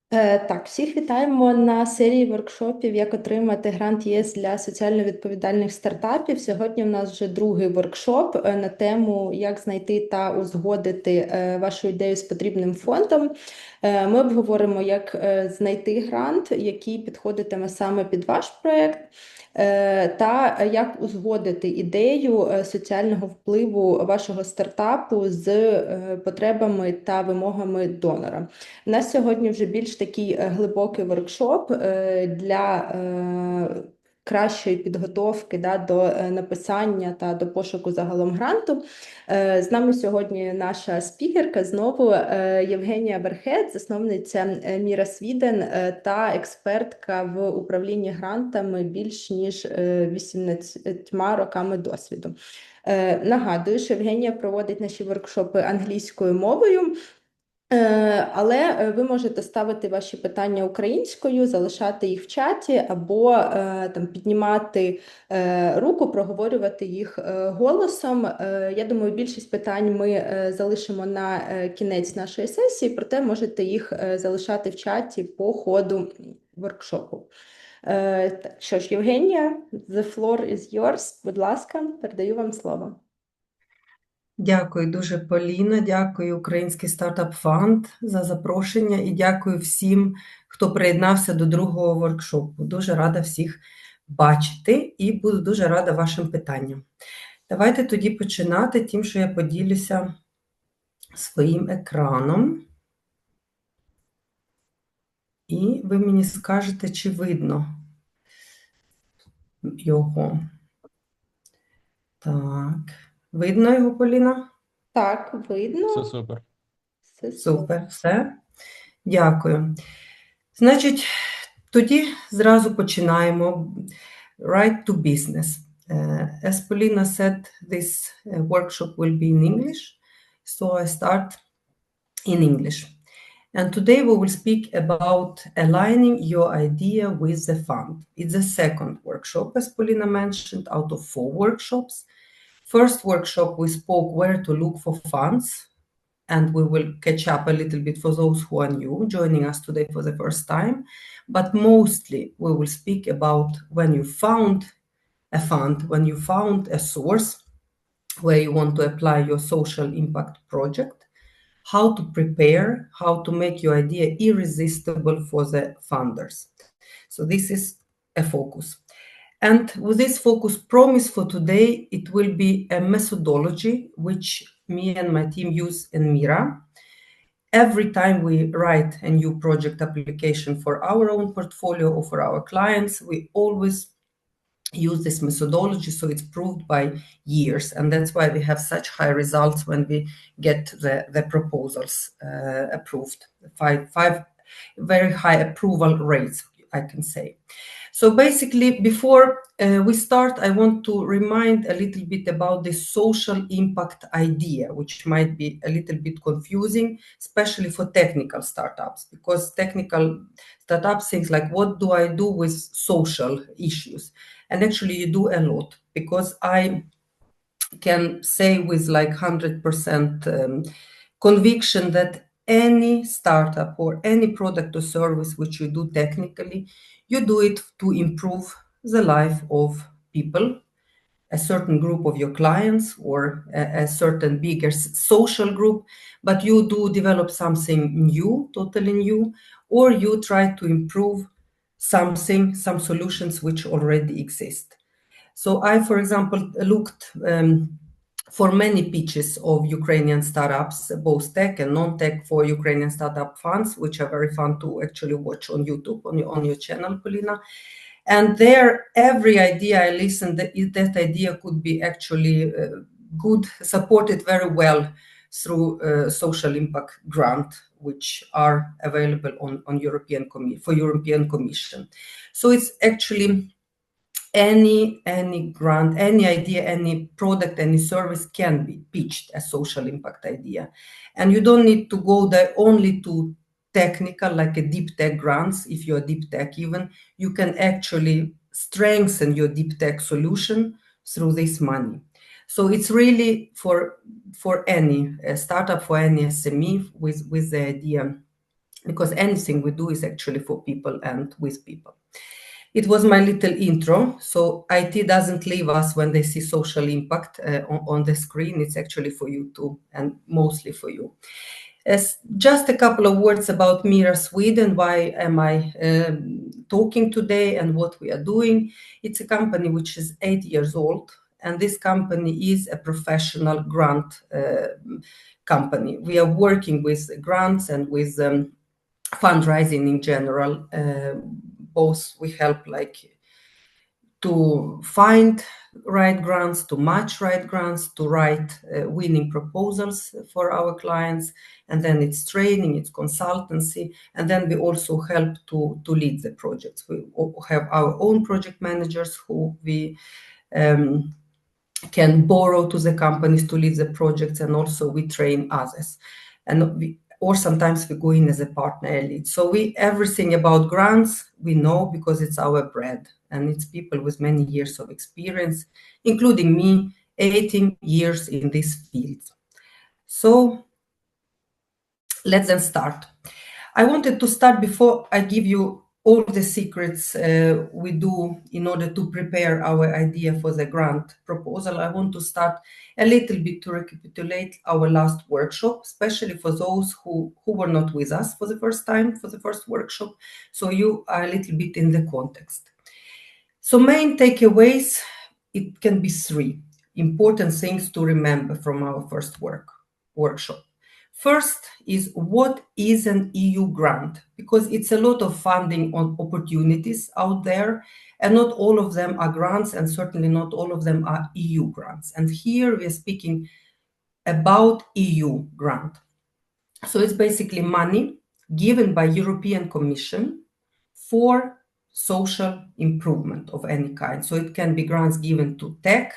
Так, всіх вітаємо на серії воркшопів «Як отримати грант ЄС для соціально відповідальних стартапів». Сьогодні в нас вже другий воркшоп на тему «Як знайти та узгодити вашу ідею з потрібним фондом». Ми обговоримо, як знайти грант, який підходитиме саме під ваш проєкт, та як узгодити ідею соціального впливу вашого стартапу з потребами та вимогами донора. У нас сьогодні вже більш такий глибокий воркшоп для кращої підготовки до написання та до пошуку загалом гранту. З нами сьогодні наша спікерка знову Євгенія Аверхед, засновниця MIRA SWEDEN та експертка в управлінні грантами більш ніж 18 роками досвіду. Нагадую, що Євгенія проводить наші воркшопи англійською мовою. Але ви можете ставити ваші питання українською, залишати їх в чаті або там піднімати руку, проговорювати їх голосом. Я думаю, більшість питань ми залишимо на кінець нашої сесії, проте можете їх залишати в чаті по ходу воркшопу. Що ж, Євгенія, the floor is yours. Будь ласка, передаю вам слово. Дякую дуже, Поліна, дякую Український стартап фонд за запрошення і дякую всім, хто приєднався до другого воркшопу. Дуже рада всіх бачити і буду дуже рада вашим питанням. Давайте тоді починати тим, що я поділюся своїм екраном. І ви мені скажете, чи видно його. Так. Видно його, Поліна? Так, видно. Все супер. Супер, все. Дякую. Значить, тоді зразу починаємо. Right to business. As Polina said, this workshop will be in English, so I start in English. And today we will speak about aligning your idea with the fund. It's the second workshop, as Polina mentioned, out of 4 workshops. First workshop, we spoke where to look for funds, and we will catch up a little bit for those who are new, joining us today for the first time. But mostly, we will speak about when you found a fund, when you found a source where you want to apply your social impact project, how to prepare, how to make your idea irresistible for the funders. So this is a focus. And with this focus promise for today, it will be a methodology which me and my team use in MIRA. Every time we write a new project application for our own portfolio or for our clients, we always use this methodology, so it's proved by years. And that's why we have such high results when we get the proposals approved. Five very high approval rates, I can say. So basically, before we start, I want to remind a little bit about the social impact idea, which might be a little bit confusing, especially for technical startups, because technical startups think like, what do I do with social issues? And actually you do a lot, because I can say with like 100% conviction that any startup or any product or service which you do technically, you do it to improve the life of people, a certain group of your clients or a certain bigger social group, but you do develop something new, totally new, or you try to improve something, some solutions which already exist. So I, for example, looked for many pitches of Ukrainian startups, both tech and non-tech, for Ukrainian startup funds, which are very fun to actually watch on YouTube, on your channel, Polina. And there, every idea I listened, that idea could be actually good, supported very well through social impact grant, which are available on for European Commission. So it's actually any grant, any idea, any product, any service can be pitched as social impact idea. And you don't need to go there only to technical, like a deep tech grants. If you're deep tech even, you can actually strengthen your deep tech solution through this money. So it's really for any startup, for any SME with the idea because anything we do is actually for people and with people. It was my little intro. So IT doesn't leave us when they see social impact on the screen. It's actually for you too, and mostly for you. Just a couple of words about MIRA Sweden. Why am I talking today and what we are doing? It's a company which is 8 years old, and this company is a professional grant company. We are working with grants and with fundraising in general. Both we help to find right grants, to match right grants, to write winning proposals for our clients, and then it's training, it's consultancy, and then we also help to lead the projects. We have our own project managers who we can borrow to the companies to lead the projects, and also we train others. Or sometimes we go in as a partner lead. So everything about grants we know because it's our bread, and it's people with many years of experience, including me, 18 years in this field. So let's then start. I wanted to start before I give you all the secrets we do in order to prepare our idea for the grant proposal. I want to start a little bit to recapitulate our last workshop, especially for those who were not with us for the first time, for the first workshop. So you are a little bit in the context. So main takeaways, it can be 3 important things to remember from our first workshop. First is, what is an EU grant? Because it's a lot of funding on opportunities out there, and not all of them are grants, and certainly not all of them are EU grants. And here we are speaking about EU grant. So it's basically money given by European Commission for social improvement of any kind. So it can be grants given to tech,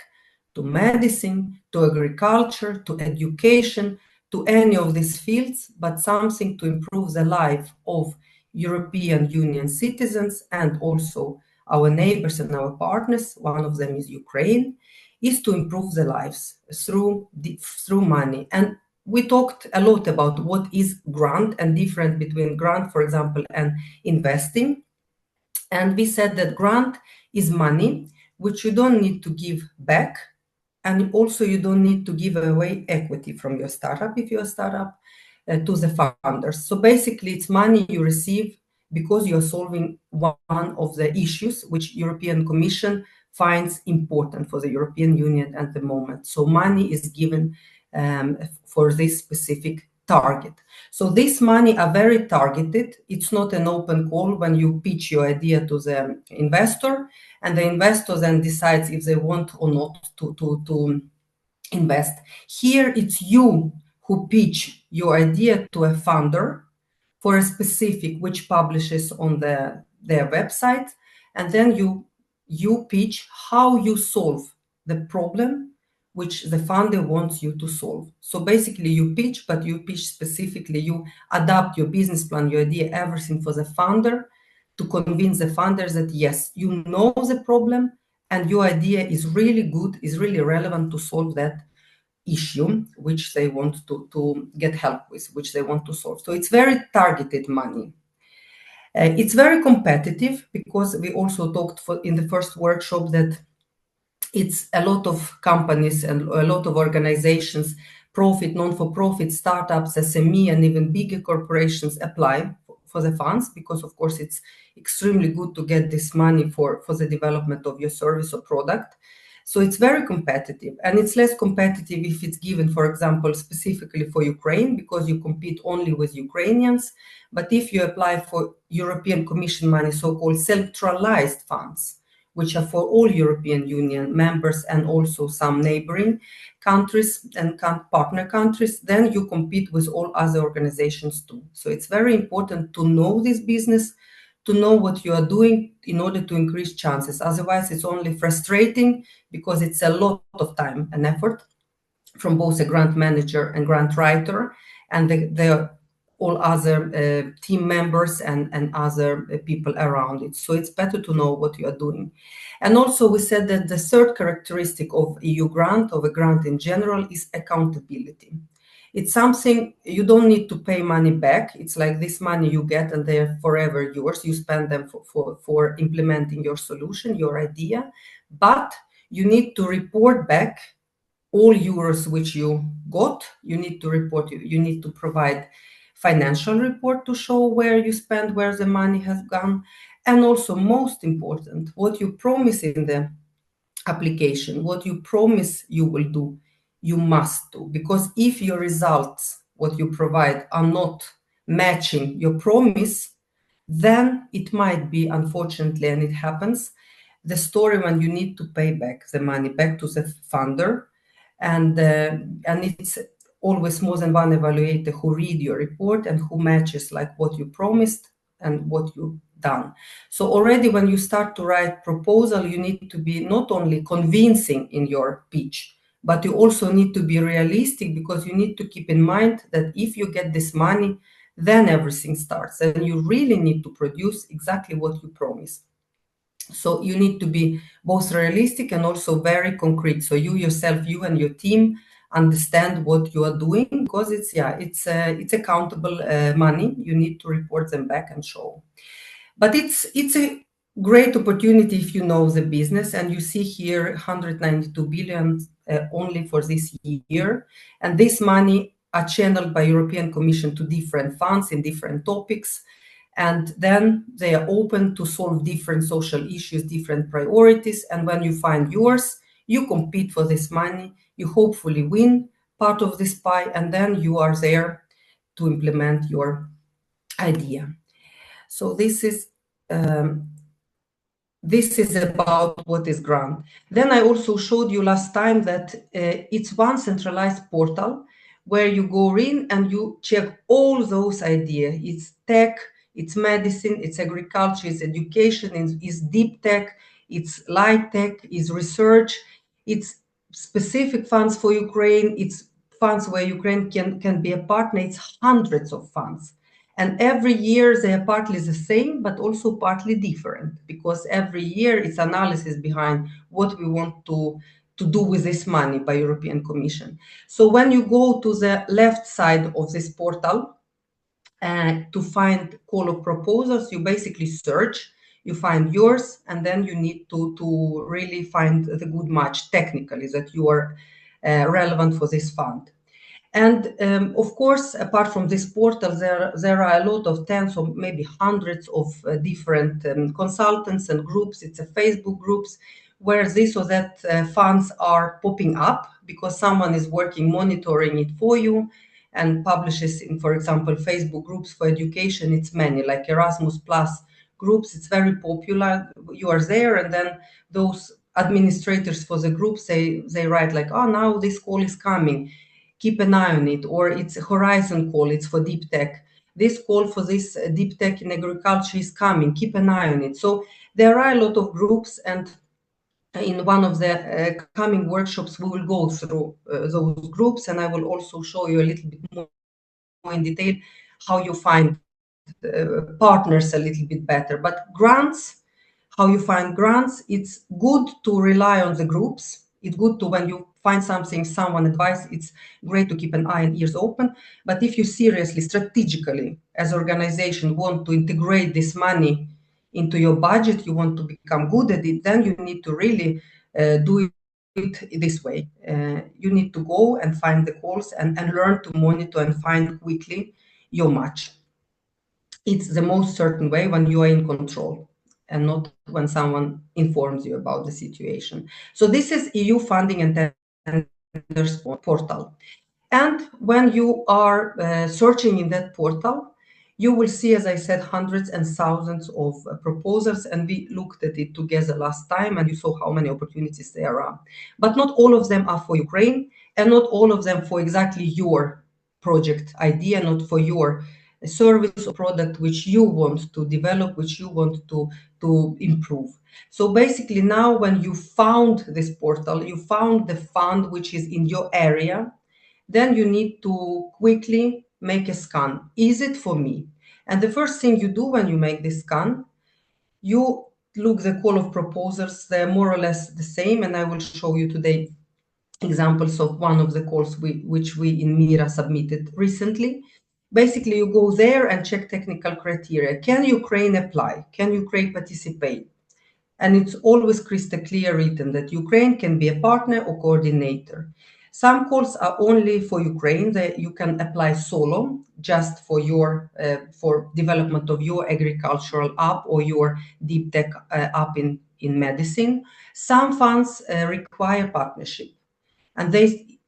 to medicine, to agriculture, to education, to any of these fields, but something to improve the life of European Union citizens and also our neighbors and our partners. One of them is Ukraine, is to improve the lives through money. And we talked a lot about what is grant and difference between grant, for example, and investing. And we said that grant is money which you don't need to give back. And also you don't need to give away equity from your startup, if you're a startup, to the funders. So basically it's money you receive because you're solving one of the issues which European Commission finds important for the European Union at the moment. So money is given for this specific target. So this money are very targeted. It's not an open call when you pitch your idea to the investor, and the investor then decides if they want or not to invest. Here it's you who pitch your idea to a funder for a specific, which publishes on their website, and then you pitch how you solve the problem which the funder wants you to solve. So basically you pitch, but you pitch specifically, you adapt your business plan, your idea, everything for the funder to convince the funders that yes, you know the problem and your idea is really good, is really relevant to solve that issue which they want to get help with, which they want to solve. So it's very targeted money. It's very competitive because we also talked in the first workshop that it's a lot of companies and a lot of organizations, profit, non-for-profit, startups, SME, and even bigger corporations apply for the funds because, of course, it's extremely good to get this money for the development of your service or product. So it's very competitive, and it's less competitive if it's given, for example, specifically for Ukraine, because you compete only with Ukrainians. But if you apply for European Commission money, so-called centralized funds, which are for all European Union members and also some neighboring countries and partner countries, then you compete with all other organizations too. So it's very important to know this business, to know what you are doing in order to increase chances. Otherwise, it's only frustrating because it's a lot of time and effort from both a grant manager and grant writer and the all other team members and other people around it. So it's better to know what you are doing. And also we said that the third characteristic of EU grant, of a grant in general, is accountability. It's something you don't need to pay money back. It's like this money you get and they're forever yours. You spend them for implementing your solution, your idea, but you need to report back all euros which you got. You need to report, you need to provide financial report to show where you spend, where the money has gone. And also, most important, what you promise in the application, what you promise you will do, you must do. Because if your results, what you provide, are not matching your promise, then it might be, unfortunately, and it happens, the story when you need to pay back the money back to the funder. And it's always more than one evaluator who read your report and who matches like what you promised and what you've done. So already when you start to write proposal, you need to be not only convincing in your pitch, but you also need to be realistic, because you need to keep in mind that if you get this money, then everything starts, and you really need to produce exactly what you promised. So you need to be both realistic and also very concrete. So you yourself, you and your team understand what you are doing, because it's accountable money. You need to report them back and show. But it's a great opportunity if you know the business, and you see here 192 billion only for this year, and this money are channeled by European Commission to different funds in different topics. And then they are open to solve different social issues, different priorities. And when you find yours, you compete for this money, you hopefully win part of this pie, and then you are there to implement your idea. So this is about what is grant. Then I also showed you last time that it's one centralized portal where you go in and you check all those ideas. It's tech, it's medicine, it's agriculture, it's education, it's deep tech, it's light tech, it's research, it's specific funds for Ukraine, it's funds where Ukraine can be a partner, it's hundreds of funds. And every year they are partly the same, but also partly different, because every year it's analysis behind what we want to do with this money by European Commission. So when you go to the left side of this portal, to find call of proposals, you basically search, you find yours, and then you need to really find the good match technically that you are relevant for this fund. And of course, apart from this portal, there are a lot of tens or maybe hundreds of different consultants and groups. It's a Facebook groups where this or that funds are popping up because someone is working, monitoring it for you, and publishes in, for example, Facebook groups for education. It's many, like Erasmus Plus groups. It's very popular. You are there, and then those administrators for the groups, they write like, oh, now this call is coming. Keep an eye on it. Or it's a Horizon call. It's for deep tech. This call for this deep tech in agriculture is coming. Keep an eye on it. So there are a lot of groups, and in one of the coming workshops, we will go through those groups, and I will also show you a little bit more in detail how you find partners a little bit better. But grants, how you find grants, it's good to rely on the groups. It's good to, when you find something, someone advice, it's great to keep an eye and ears open. But if you seriously, strategically, as organization, want to integrate this money into your budget, you want to become good at it, then you need to really do it this way. You need to go and find the calls and learn to monitor and find quickly your match. It's the most certain way when you are in control and not when someone informs you about the situation. So this is EU funding and tenders portal. And when you are searching in that portal, you will see, as I said, hundreds and thousands of proposals, and we looked at it together last time, and you saw how many opportunities there are. But not all of them are for Ukraine, and not all of them for exactly your project idea, not for your service or product which you want to develop, which you want to improve. So basically now when you found this portal, you found the fund which is in your area, then you need to quickly make a scan. Is it for me? And the first thing you do when you make this scan, you look the call of proposals. They're more or less the same, and I will show you today examples of one of the calls which we in MIRA submitted recently. Basically, you go there and check technical criteria. Can Ukraine apply? Can Ukraine participate? And it's always crystal clear written that Ukraine can be a partner or coordinator. Some calls are only for Ukraine, that you can apply solo, just for your for development of your agricultural app or your deep tech app in medicine. Some funds require partnership, and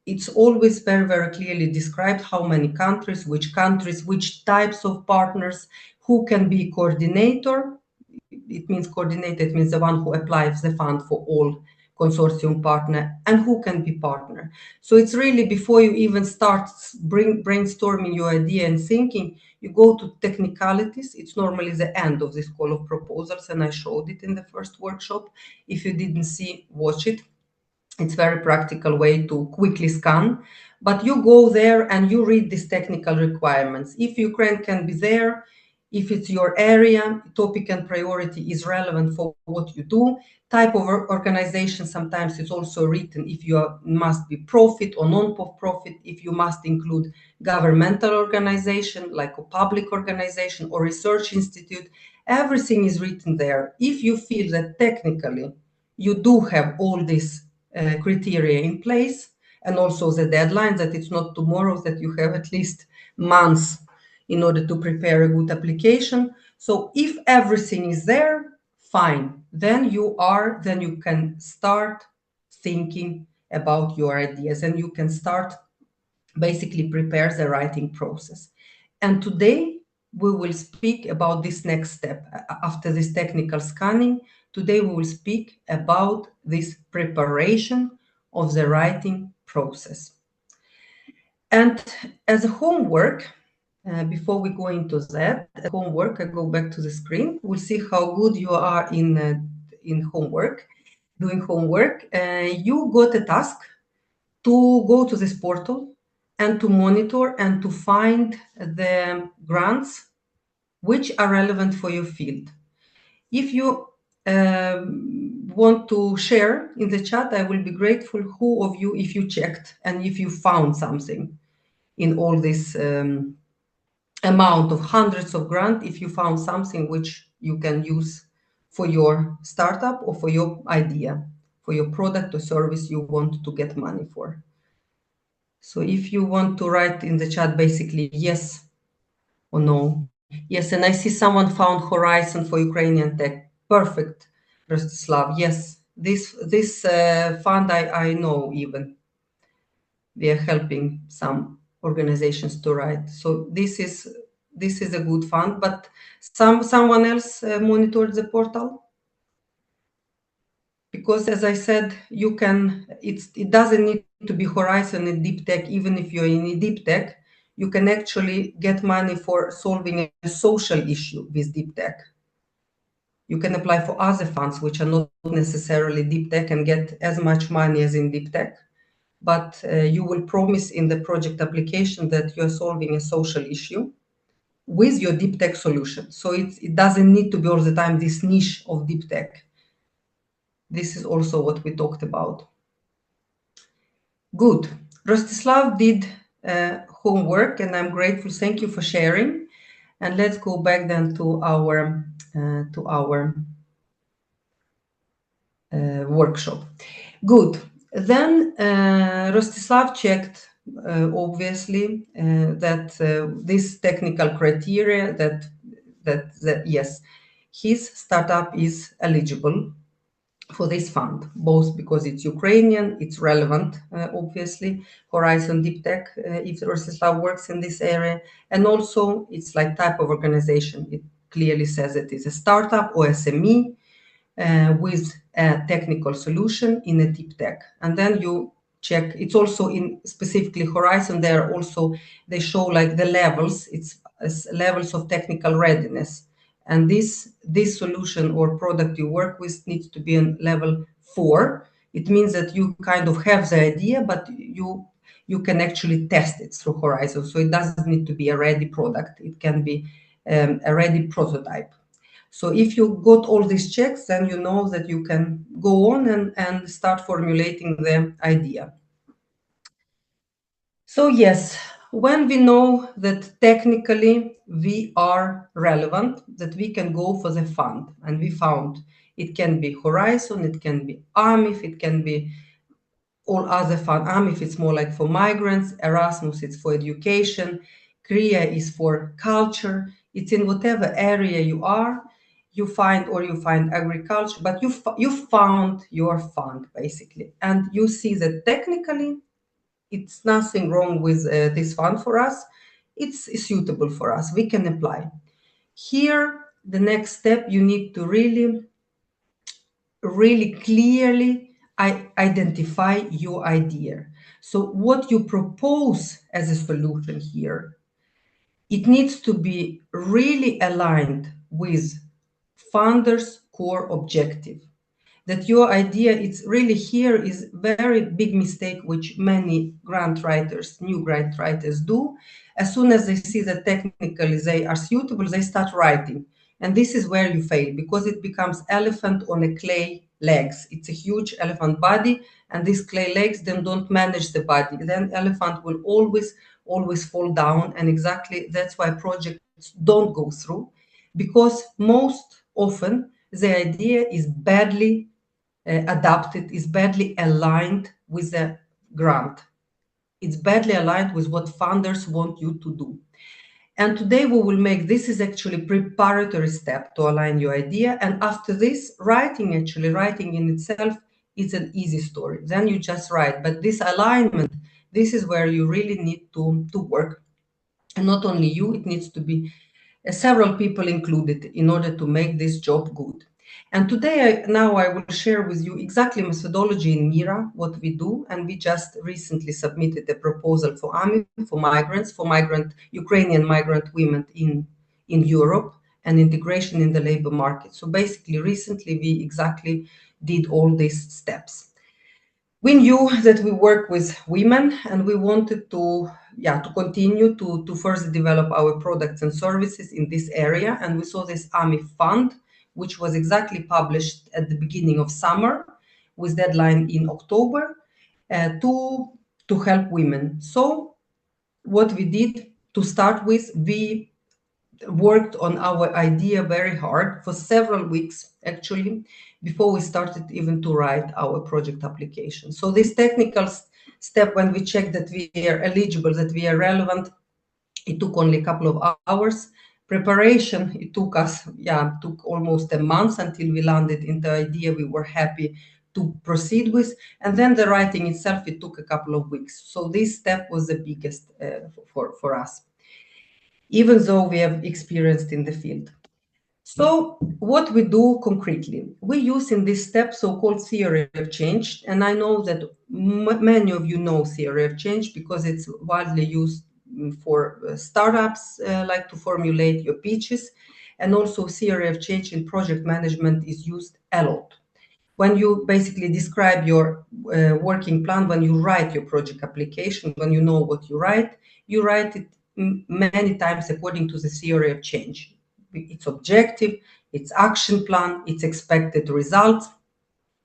it's always very, very clearly described how many countries, which types of partners, who can be coordinator. It means coordinator, it means the one who applies the fund for all consortium partner, and who can be partner. So it's really, before you even start brainstorming your idea and thinking, you go to technicalities. It's normally the end of this call of proposals, and I showed it in the first workshop. If you didn't see, watch it. It's a very practical way to quickly scan, but you go there and you read these technical requirements. If Ukraine can be there, if it's your area, topic and priority is relevant for what you do, type of organization, sometimes it's also written if you must be profit or non-profit, if you must include governmental organization, like a public organization or research institute, everything is written there. If you feel that technically you do have all these criteria in place, and also the deadline, that it's not tomorrow, that you have at least months in order to prepare a good application. So if everything is there, fine, then you can start thinking about your ideas, and you can start basically prepare the writing process. And today we will speak about this next step. After this technical scanning, today we will speak about this preparation of the writing process. And as a homework, before we go into that, homework, I go back to the screen. We'll see how good you are in homework, doing homework. You got a task to go to this portal and to monitor and to find the grants which are relevant for your field. If you want to share in the chat, I will be grateful who of you, if you checked and if you found something in all this amount of hundreds of grants, if you found something which you can use for your startup or for your idea, for your product or service you want to get money for. So if you want to write in the chat basically yes or no. Yes, and I see someone found Horizon for Ukrainian tech. Perfect, Rostislav. Yes, this fund I know even. We are helping some organizations to write. So this is a good fund, but someone else monitored the portal? Because as I said, you can, it doesn't need to be Horizon and deep tech. Even if you're in deep tech, you can actually get money for solving a social issue with deep tech. You can apply for other funds which are not necessarily deep tech and get as much money as in deep tech. But you will promise in the project application that you're solving a social issue with your deep tech solution. So it doesn't need to be all the time this niche of deep tech. This is also what we talked about. Good. Rostislav did homework, and I'm grateful. Thank you for sharing. And let's go back then to our workshop. Good. Then Rostislav checked, obviously, that this technical criteria that yes, his startup is eligible for this fund, both because it's Ukrainian, it's relevant, obviously, Horizon Deep Tech, if Rostislav works in this area, and also it's like type of organization. It clearly says it is a startup or SME with a technical solution in a deep tech. And then you check, it's also in specifically Horizon, they show like the levels, it's levels of technical readiness. And this solution or product you work with needs to be on level 4. It means that you kind of have the idea, but you can actually test it through Horizon. So it doesn't need to be a ready product. It can be a ready prototype. So if you got all these checks, then you know that you can go on and start formulating the idea. So yes, when we know that technically we are relevant, that we can go for the fund, and we found it can be Horizon, it can be AMIF, it can be all other fund. AMIF it's more like for migrants, Erasmus it's for education, CREA is for culture. It's in whatever area you are, you find agriculture, but you found your fund basically, and you see that technically it's nothing wrong with this fund for us. It's suitable for us. We can apply. Here, the next step, you need to really clearly identify your idea. So what you propose as a solution here, it needs to be really aligned with founders' core objective. That your idea, it's really here is very big mistake which many new grant writers do. As soon as they see that technically they are suitable, they start writing. And this is where you fail, because it becomes elephant on a clay legs. It's a huge elephant body, and these clay legs then don't manage the body. Then elephant will always fall down, and exactly that's why projects don't go through, because most often the idea is badly adapted, is badly aligned with the grant. It's badly aligned with what funders want you to do. And today we will make, this is actually preparatory step to align your idea. And after this, writing in itself is an easy story. Then you just write. But this alignment, this is where you really need to work. And not only you, it needs to be several people included in order to make this job good. And today, I will share with you exactly methodology in MIRA, what we do. And we just recently submitted a proposal for AMI, for Ukrainian migrant women in Europe, and integration in the labor market. So basically, recently, we exactly did all these steps. We knew that we work with women, and we wanted to continue to further develop our products and services in this area. And we saw this AMI fund, which was exactly published at the beginning of summer with deadline in October to help women. So what we did to start with, we worked on our idea very hard for several weeks, actually, before we started even to write our project application. So this technical step, when we checked that we are eligible, that we are relevant, it took only a couple of hours. Preparation, it took almost a month until we landed in the idea we were happy to proceed with. And then the writing itself, it took a couple of weeks. So this step was the biggest for us, even though we have experienced in the field. So what we do concretely, we use in this step so-called theory of change. And I know that many of you know theory of change because it's widely used for startups, like to formulate your pitches. And also theory of change in project management is used a lot. When you basically describe your working plan, when you write your project application, when you know what you write it many times according to the theory of change. Its objective, its action plan, its expected results,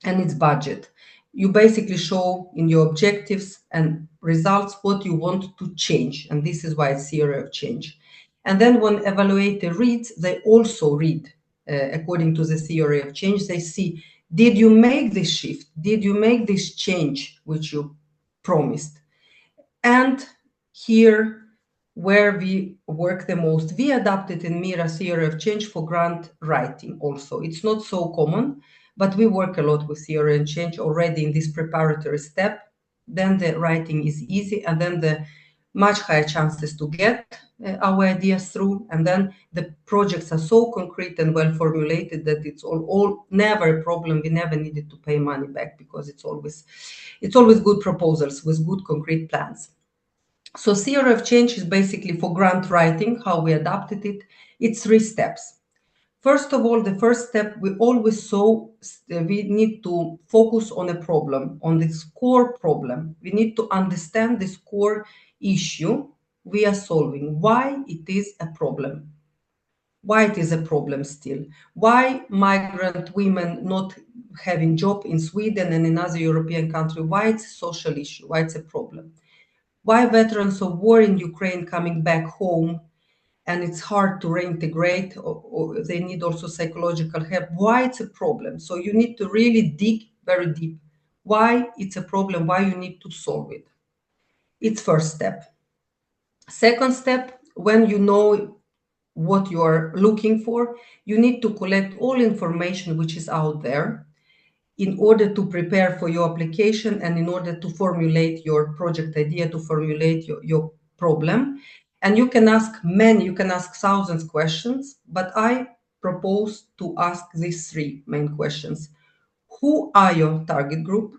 and its budget. You basically show in your objectives and results what you want to change, and this is why it's theory of change. And then when evaluator reads, they also read according to the theory of change. They see, did you make this shift? Did you make this change which you promised? And here, where we work the most, we adapted in MIRA theory of change for grant writing also. It's not so common, but we work a lot with theory and change already in this preparatory step. Then the writing is easy, and then the much higher chances to get our ideas through. And then the projects are so concrete and well formulated that it's all never a problem. We never needed to pay money back because it's always good proposals with good concrete plans. So theory of change is basically for grant writing, how we adapted it. It's 3 steps. First of all, the first step, we always saw we need to focus on a problem, on this core problem. We need to understand this core issue we are solving, why it is a problem. Why it is a problem still. Why migrant women not having job in Sweden and in other European countries, why it's a social issue, why it's a problem. why veterans of war in Ukraine coming back home and it's hard to reintegrate, or they need also psychological help, why it's a problem. So you need to really dig very deep why it's a problem, why you need to solve it. It's first step. Second step, when you know what you are looking for, you need to collect all information which is out there in order to prepare for your application and in order to formulate your project idea, to formulate your problem. And you can ask thousands of questions, but I propose to ask these three main questions. Who are your target group?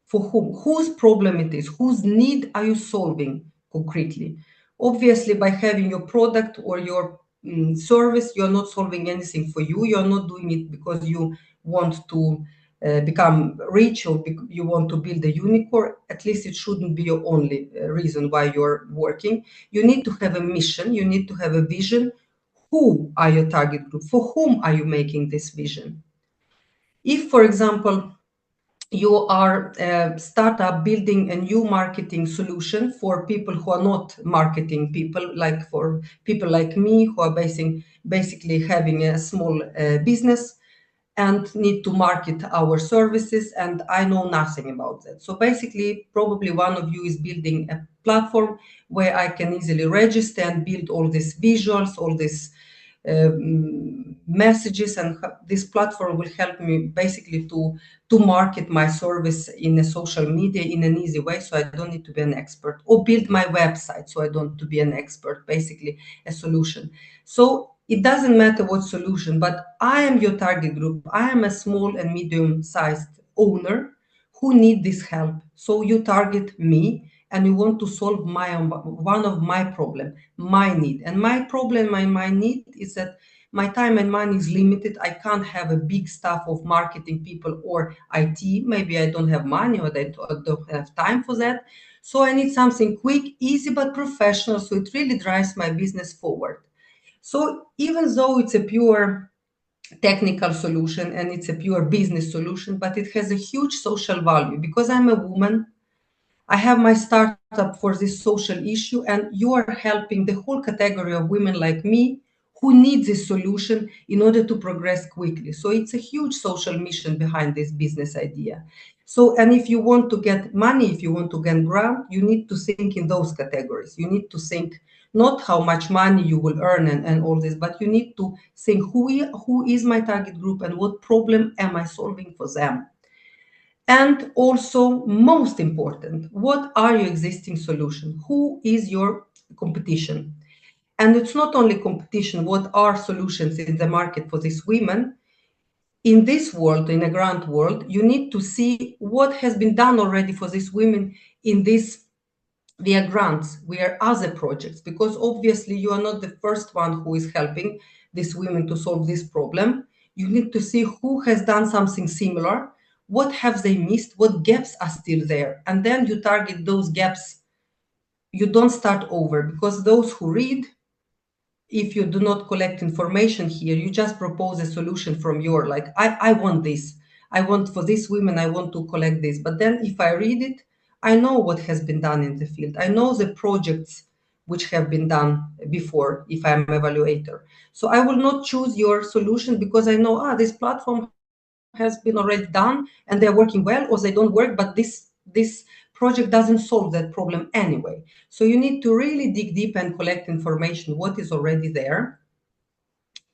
For whom? Whose problem it is? Whose need are you solving concretely? Obviously, by having your product or your service, you're not solving anything for you. You're not doing it because you want to become rich or you want to build a unicorn. At least it shouldn't be your only reason why you're working. You need to have a mission. You need to have a vision. Who are your target group? For whom are you making this vision? If, for example, you are a startup building a new marketing solution for people who are not marketing people, like for people like me who are basically having a small business and need to market our services, and I know nothing about that. So basically, probably one of you is building a platform where I can easily register and build all these visuals, all these messages, and this platform will help me basically to market my service in a social media in an easy way, so I don't need to be an expert, or build my website so I don't need to be an expert, basically a solution. So it doesn't matter what solution, but I am your target group. I am a small and medium-sized owner who need this help. So you target me and you want to solve one of my problem, my need. And my problem and my need is that my time and money is limited. I can't have a big staff of marketing people or IT. Maybe I don't have money or I don't have time for that. So I need something quick, easy, but professional. So it really drives my business forward. So even though it's a pure technical solution and it's a pure business solution, but it has a huge social value because I'm a woman. I have my startup for this social issue, and you are helping the whole category of women like me who need this solution in order to progress quickly. So it's a huge social mission behind this business idea. So, and if you want to get money, if you want to get grant, you need to think in those categories. You need to think not how much money you will earn and all this, but you need to think who is my target group and what problem am I solving for them. And also, most important, what are your existing solutions? Who is your competition? And it's not only competition, what are solutions in the market for these women? In this world, in a grant world, you need to see what has been done already for these women in this via grants, via other projects, because obviously you are not the first one who is helping these women to solve this problem. You need to see who has done something similar, what have they missed, what gaps are still there, and then you target those gaps. You don't start over, because those who read, if you do not collect information here, you just propose a solution from your, like, I want this, I want for these women, I want to collect this. But then if I read it, I know what has been done in the field. I know the projects which have been done before if I'm an evaluator. So I will not choose your solution because I know, this platform has been already done and they're working well, or they don't work, but this project doesn't solve that problem anyway. So you need to really dig deep and collect information, what is already there.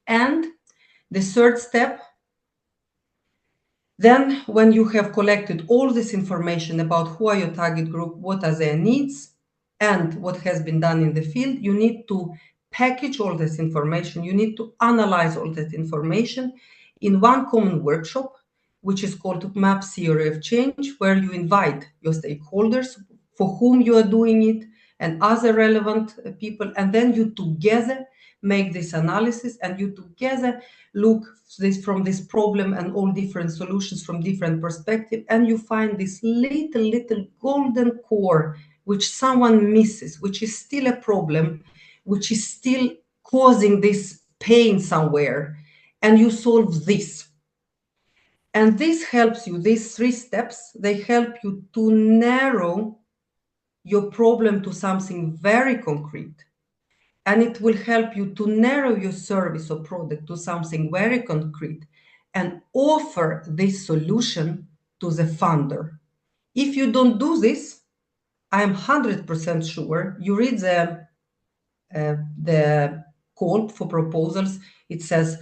And the third step, then when you have collected all this information about who are your target group, what are their needs, and what has been done in the field, you need to package all this information. You need to analyze all that information in one common workshop, which is called Map Theory of Change, where you invite your stakeholders for whom you are doing it and other relevant people, and then you together make this analysis, and you together look from this problem and all different solutions from different perspectives, and you find this little golden core which someone misses, which is still a problem, which is still causing this pain somewhere, and you solve this. And this helps you, these three steps, they help you to narrow your problem to something very concrete, and it will help you to narrow your service or product to something very concrete and offer this solution to the funder. If you don't do this, I am 100% sure you read the call for proposals. It says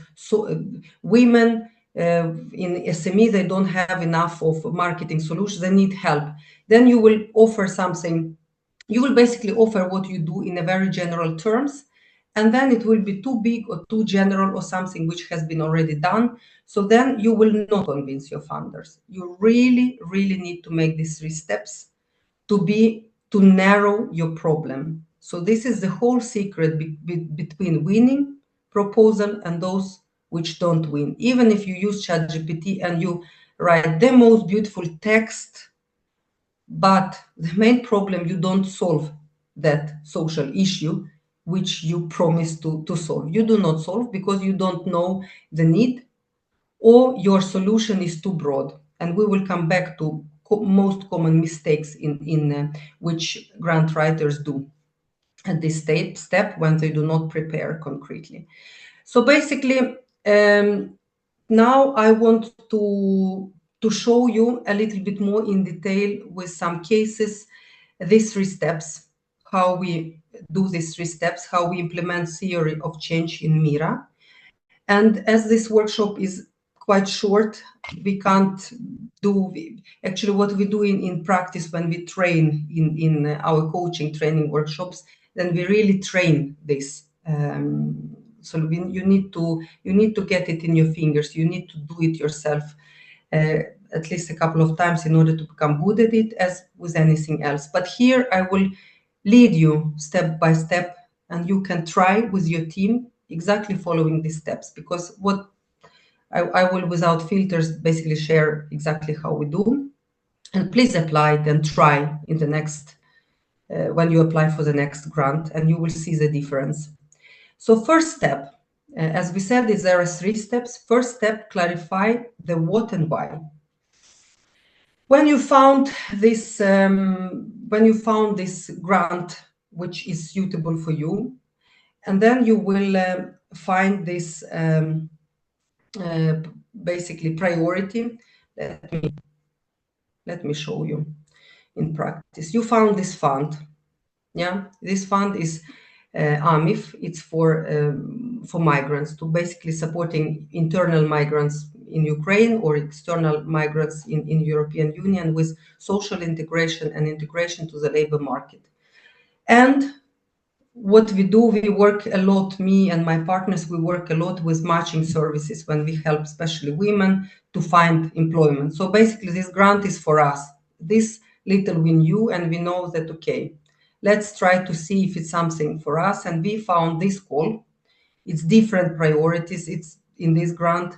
women in SME, they don't have enough of marketing solutions, they need help. Then you will offer something, you will basically offer what you do in a very general terms, and then it will be too big or too general or something which has been already done. So then you will not convince your funders. You really, really need to make these 3 steps to narrow your problem. So this is the whole secret between winning proposal and those which don't win. Even if you use ChatGPT and you write the most beautiful text, but the main problem, you don't solve that social issue which you promised to solve. You do not solve because you don't know the need, or your solution is too broad. And we will come back to most common mistakes in which grant writers do at this step when they do not prepare concretely. So basically, now I want to show you a little bit more in detail with some cases, these 3 steps, how we do these 3 steps, how we implement theory of change in MIRA. And as this workshop is quite short, we can't do actually what we do in practice when we train in our coaching training workshops. Then we really train this. So you need to get it in your fingers. You need to do it yourself at least a couple of times in order to become good at it, as with anything else. But here I will lead you step by step, and you can try with your team exactly following these steps, because what I will, without filters, basically share exactly how we do. And please apply it and try in the next, when you apply for the next grant, and you will see the difference. So first step, as we said, is there are 3 steps. First step, clarify the what and why. When you found this grant which is suitable for you, and then you will find this basically priority. Let me show you in practice. You found this fund. Yeah, this fund is AMIF. It's for migrants, to basically supporting internal migrants in Ukraine or external migrants in European Union with social integration and integration to the labor market. And what we do, we work a lot, me and my partners, we work a lot with matching services when we help especially women to find employment. So basically this grant is for us. This little we knew, and we know that, okay, let's try to see if it's something for us. And we found this call. It's different priorities. It's in this grant.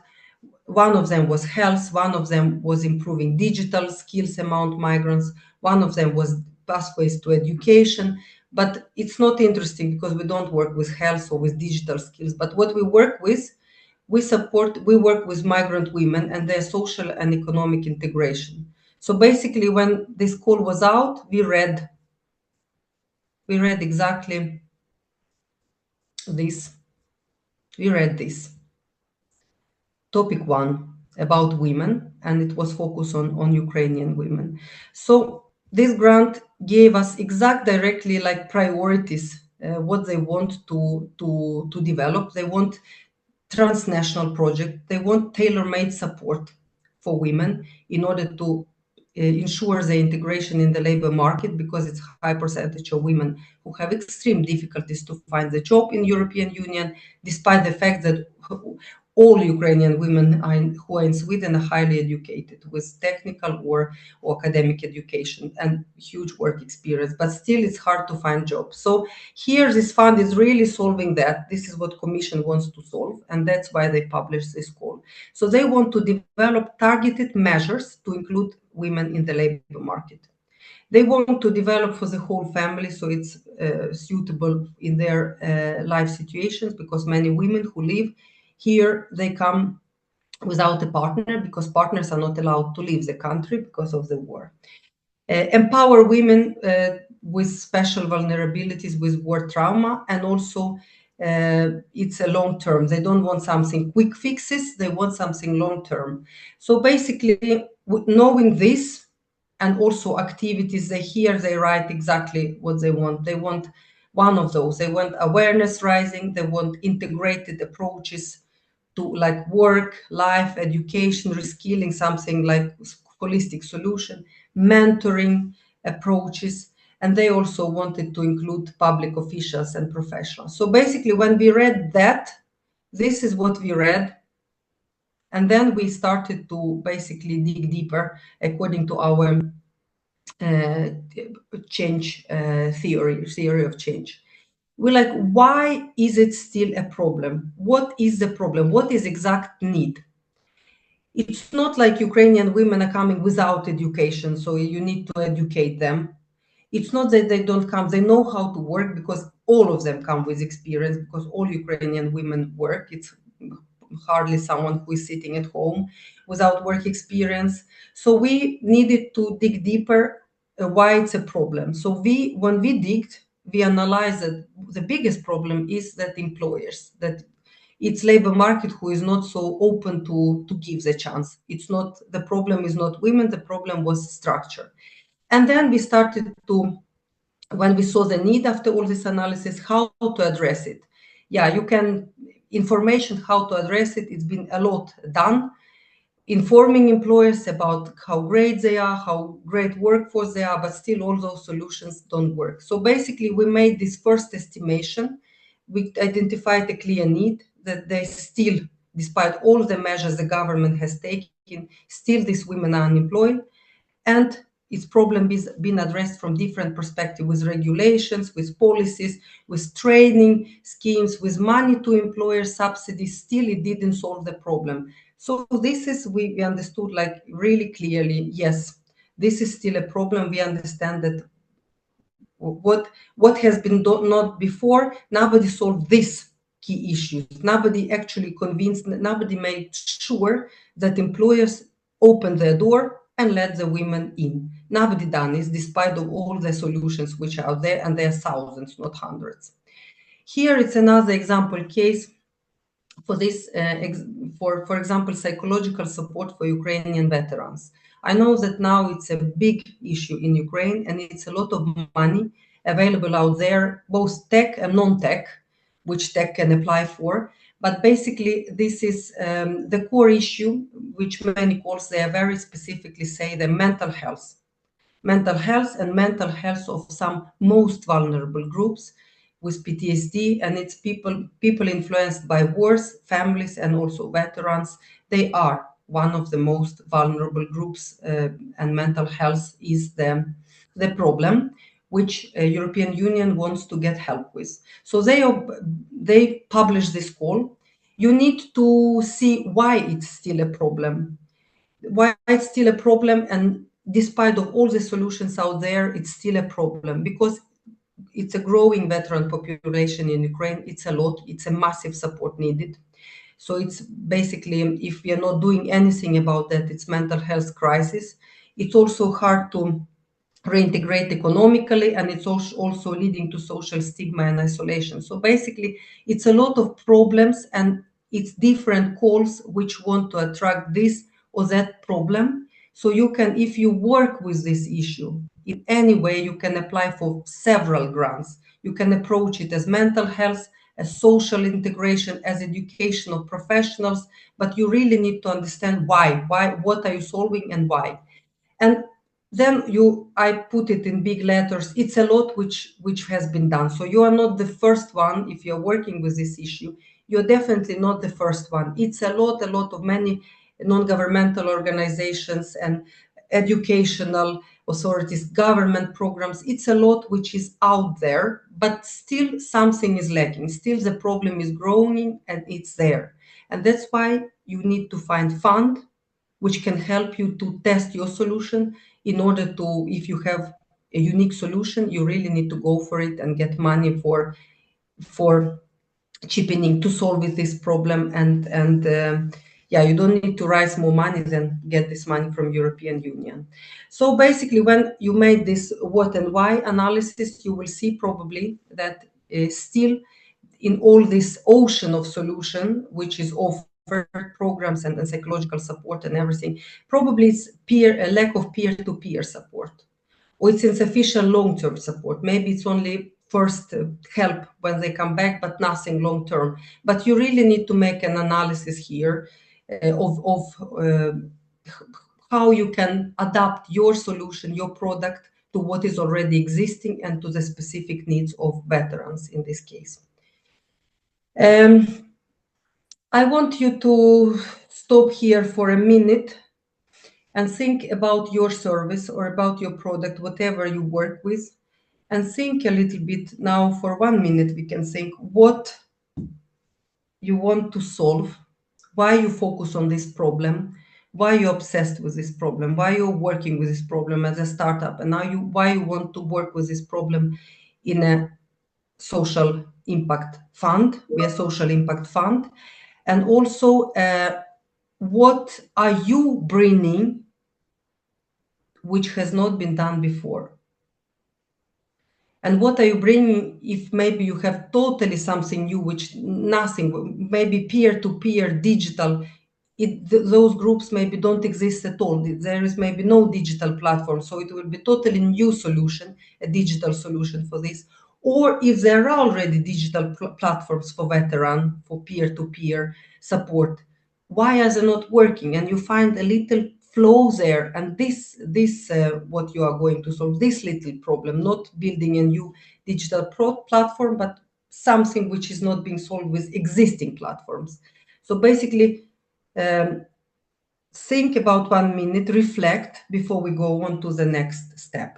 One of them was health. One of them was improving digital skills among migrants. One of them was pathways to education. But it's not interesting because we don't work with health or with digital skills. But what we work with, we work with migrant women and their social and economic integration. So basically, when this call was out, we read exactly this. We read this. Topic 1 about women, and it was focused on Ukrainian women. So this grant gave us directly like priorities, what they want to develop. They want transnational project. They want tailor-made support for women in order to ensure the integration in the labor market, because it's a high percentage of women who have extreme difficulties to find the job in European Union, despite the fact that all Ukrainian women who are in Sweden are highly educated with technical or academic education and huge work experience, but still it's hard to find jobs. So here this fund is really solving that. This is what Commission wants to solve, and that's why they published this call. So they want to develop targeted measures to include women in the labor market. They want to develop for the whole family, so it's suitable in their life situations, because many women who live here, they come without a partner, because partners are not allowed to leave the country because of the war. Empower women with special vulnerabilities with war trauma, and also it's a long term. They don't want something quick fixes, they want something long term. So basically, knowing this and also activities, they write exactly what they want. They want one of those. They want awareness rising, they want integrated approaches to like work, life, education, reskilling, something like holistic solution, mentoring approaches, and they also wanted to include public officials and professionals. So basically, when we read that, this is what we read. And then we started to basically dig deeper according to our change theory of change. We're like, why is it still a problem? What is the problem? What is exact need? It's not like Ukrainian women are coming without education, so you need to educate them. It's not that they don't come, they know how to work, because all of them come with experience, because all Ukrainian women work. It's hardly someone who is sitting at home without work experience. So we needed to dig deeper why it's a problem. So when we digged, we analyzed that the biggest problem is that employers, that it's labor market who is not so open to give the chance. It's not, the problem is not women, the problem was structure. And then we started to, when we saw the need after all this analysis, how to address it. Yeah, you can, information how to address it, it's been a lot done. Informing employers about how great they are, how great workforce they are, but still all those solutions don't work. So basically we made this first estimation. We identified a clear need that they still, despite all the measures the government has taken, still these women are unemployed. And its problem is being addressed from different perspectives, with regulations, with policies, with training schemes, with money to employers, subsidies. Still, it didn't solve the problem. So this is, we understood like really clearly, yes, this is still a problem. We understand that what has been done not before, nobody solved this key issues. Nobody actually convinced, nobody made sure that employers open their door and let the women in. Nobody done this, despite of all the solutions which are out there, and there are thousands, not hundreds. Here it's another example case for this, for example, psychological support for Ukrainian veterans. I know that now it's a big issue in Ukraine, and it's a lot of money available out there, both tech and non-tech, which tech can apply for. But basically, this is the core issue, which many calls, they are very specifically say the mental health and mental health of some most vulnerable groups with PTSD, and it's people influenced by wars, families, and also veterans. They are one of the most vulnerable groups, and mental health is the problem which European Union wants to get help with. So they publish this call. You need to see why it's still a problem. Why it's still a problem, and despite of all the solutions out there, it's still a problem, because it's a growing veteran population in Ukraine. It's a lot. It's a massive support needed. So it's basically, if we are not doing anything about that, it's mental health crisis. It's also hard to reintegrate economically, and it's also leading to social stigma and isolation. So basically, it's a lot of problems, and it's different calls which want to attract this or that problem. So you can, if you work with this issue in any way, you can apply for several grants. You can approach it as mental health, as social integration, as education of professionals, but you really need to understand why, what are you solving and why. And then I put it in big letters. It's a lot which has been done. So you are not the first one. If you're working with this issue, you're definitely not the first one. It's a lot of many non-governmental organizations and educational authorities, government programs. It's a lot which is out there, but still something is lacking. Still the problem is growing, and it's there. And that's why you need to find fund which can help you to test your solution. In order to, if you have a unique solution, you really need to go for it and get money for chipping in to solve this problem. And yeah, you don't need to raise more money than get this money from European Union. So basically, when you made this what and why analysis, you will see probably that still in all this ocean of solution, which is offered programs and psychological support and everything, probably it's a lack of peer-to-peer support, or it's insufficient long-term support. Maybe it's only first help when they come back, but nothing long-term. But you really need to make an analysis here of how you can adapt your solution, your product, to what is already existing and to the specific needs of veterans in this case. I want you to stop here for a minute and think about your service or about your product, whatever you work with, and think a little bit now. For 1 minute, we can think what you want to solve, why you focus on this problem, why you're obsessed with this problem, why you're working with this problem as a startup, and now why you want to work with this problem in a social impact fund, be a social impact fund. And also, what are you bringing which has not been done before? And what are you bringing if maybe you have totally something new, which nothing, maybe peer-to-peer digital, those groups maybe don't exist at all. There is maybe no digital platform, so it will be totally new solution, a digital solution for this. Or if there are already digital platforms for veteran, for peer-to-peer support, why are they not working? And you find a little flow there, and this what you are going to solve, this little problem, not building a new digital platform, but something which is not being solved with existing platforms. So basically, think about 1 minute, reflect before we go on to the next step.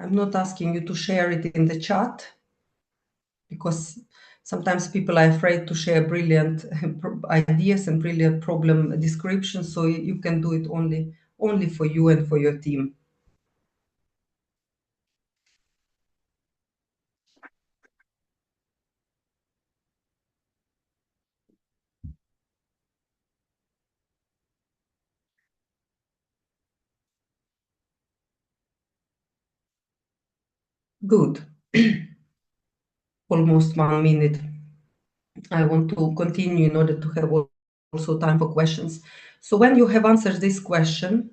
I'm not asking you to share it in the chat, because sometimes people are afraid to share brilliant ideas and brilliant problem descriptions, so you can do it only for you and for your team. Good. Almost 1 minute. I want to continue in order to have also time for questions. So when you have answered this question,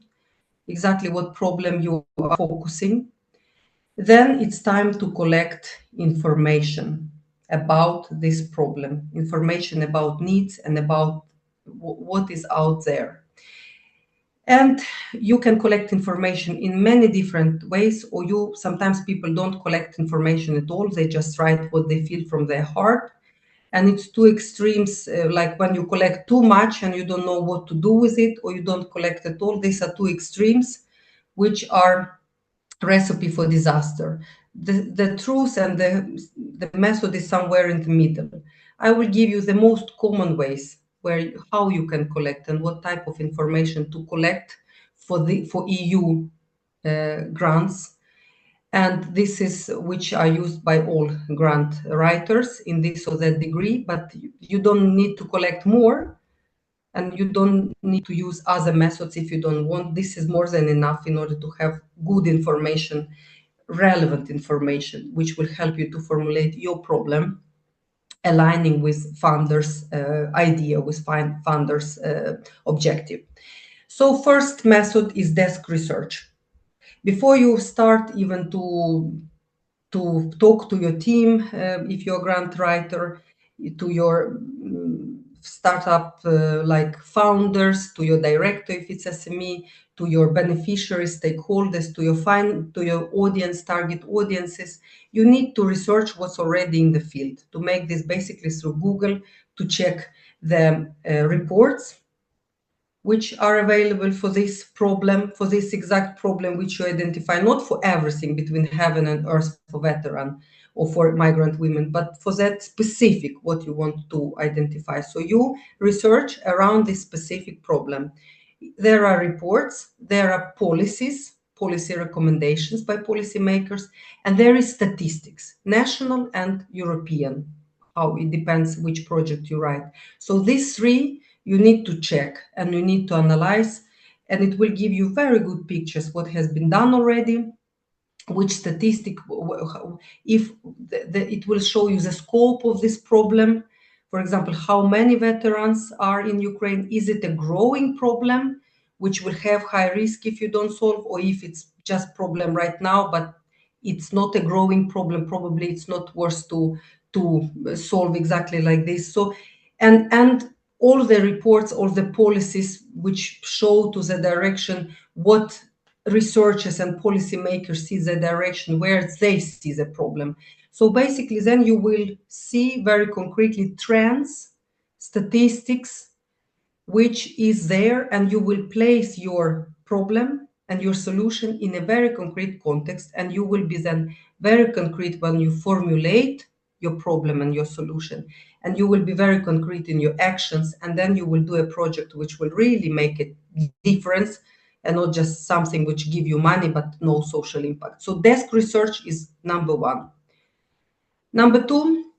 exactly what problem you are focusing, then it's time to collect information about this problem, information about needs and about what is out there. And you can collect information in many different ways, or sometimes people don't collect information at all. They just write what they feel from their heart. And it's two extremes, like when you collect too much and you don't know what to do with it, or you don't collect at all. These are two extremes, which are recipe for disaster. The truth and the method is somewhere in the middle. I will give you the most common ways how you can collect and what type of information to collect for EU grants. And this is which are used by all grant writers in this or that degree, but you don't need to collect more, and you don't need to use other methods if you don't want. This is more than enough in order to have good information, relevant information, which will help you to formulate your problem, aligning with funders' idea, with funders' objective. So first method is desk research. Before you start even to talk to your team, if you're a grant writer, to your startup like founders, to your director if it's SME, to your beneficiaries, stakeholders, to your audience, target audiences, you need to research what's already in the field. To make this basically through Google, to check the reports, which are available for this problem, for this exact problem which you identify, not for everything between heaven and earth for veteran or for migrant women, but for that specific what you want to identify. So you research around this specific problem. There are reports, there are policies, policy recommendations by policymakers, and there is statistics, national and European, how it depends which project you write. So these three you need to check and you need to analyze, and it will give you very good pictures what has been done already, which statistic, if it will show you the scope of this problem. For example, how many veterans are in Ukraine? Is it a growing problem which will have high risk if you don't solve, or if it's just problem right now, but it's not a growing problem, probably it's not worth to solve exactly like this. So, and all the reports, all the policies which show to the direction what researchers and policymakers see the direction where they see the problem. So basically then you will see very concretely trends, statistics, which is there, and you will place your problem and your solution in a very concrete context, and you will be then very concrete when you formulate your problem and your solution, and you will be very concrete in your actions, and then you will do a project which will really make a difference and not just something which give you money but no social impact. So desk research is number one. Number two,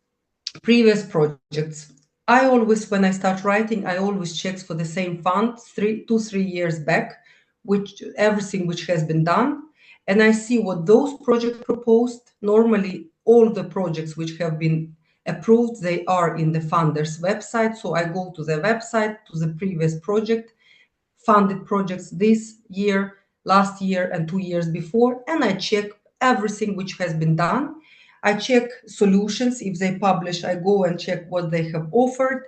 previous projects. I always, when I start writing, I always check for the same fund 3 years back, which everything which has been done, and I see what those projects proposed. Normally, all the projects which have been approved, they are in the funder's website. So I go to the website, to the previous project, funded projects this year, last year, and 2 years before, and I check everything which has been done. I check solutions. If they publish, I go and check what they have offered.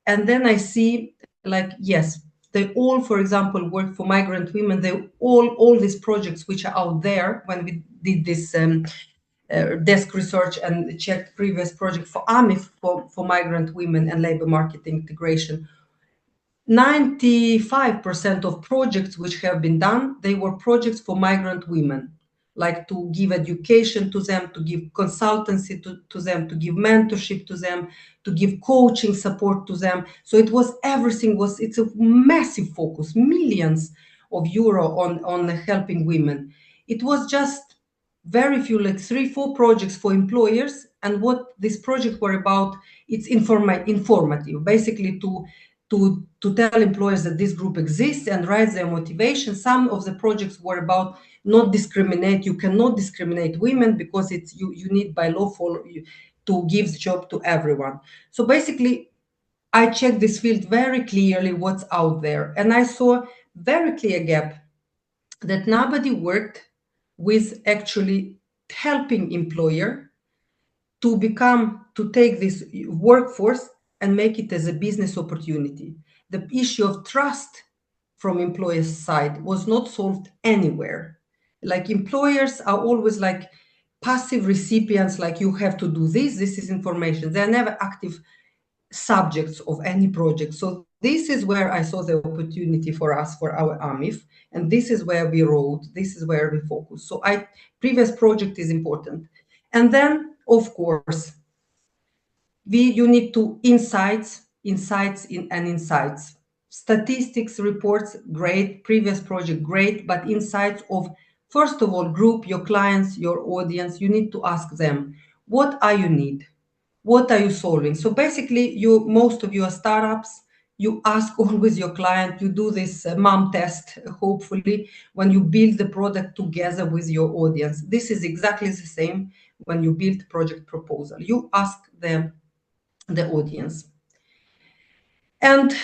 And then I see, like, yes, they all, for example, work for migrant women. They all these projects which are out there, when we did this desk research and checked previous project for AMIF, for migrant women and labor market integration, 95% of projects which have been done, they were projects for migrant women, like to give education to them, to give consultancy to them, to give mentorship to them, to give coaching support to them. So it was everything was, it's a massive focus, millions of euro on helping women. It was just very few, like 3-4 projects for employers. And what this project were about, it's informative, basically to tell employers that this group exists and write their motivation. Some of the projects were about not discriminate. You cannot discriminate women because it's you need by law to give the job to everyone. So basically, I checked this field very clearly, what's out there, and I saw very clear gap that nobody worked with actually helping employer to take this workforce and make it as a business opportunity. The issue of trust from employers' side was not solved anywhere. Like, employers are always like passive recipients, like you have to do this is information. They're never active subjects of any project. So this is where I saw the opportunity for us, for our AMIF, and this is where we wrote, this is where we focus. So previous project is important. And then, of course, you need to insights. Statistics, reports, great. Previous project, great. But insights of, first of all, group your clients, your audience. You need to ask them, what are you need? What are you solving? So basically, most of you are startups. You ask always your client. You do this mom test, hopefully, when you build the product together with your audience. This is exactly the same when you build project proposal. You ask them, the audience. And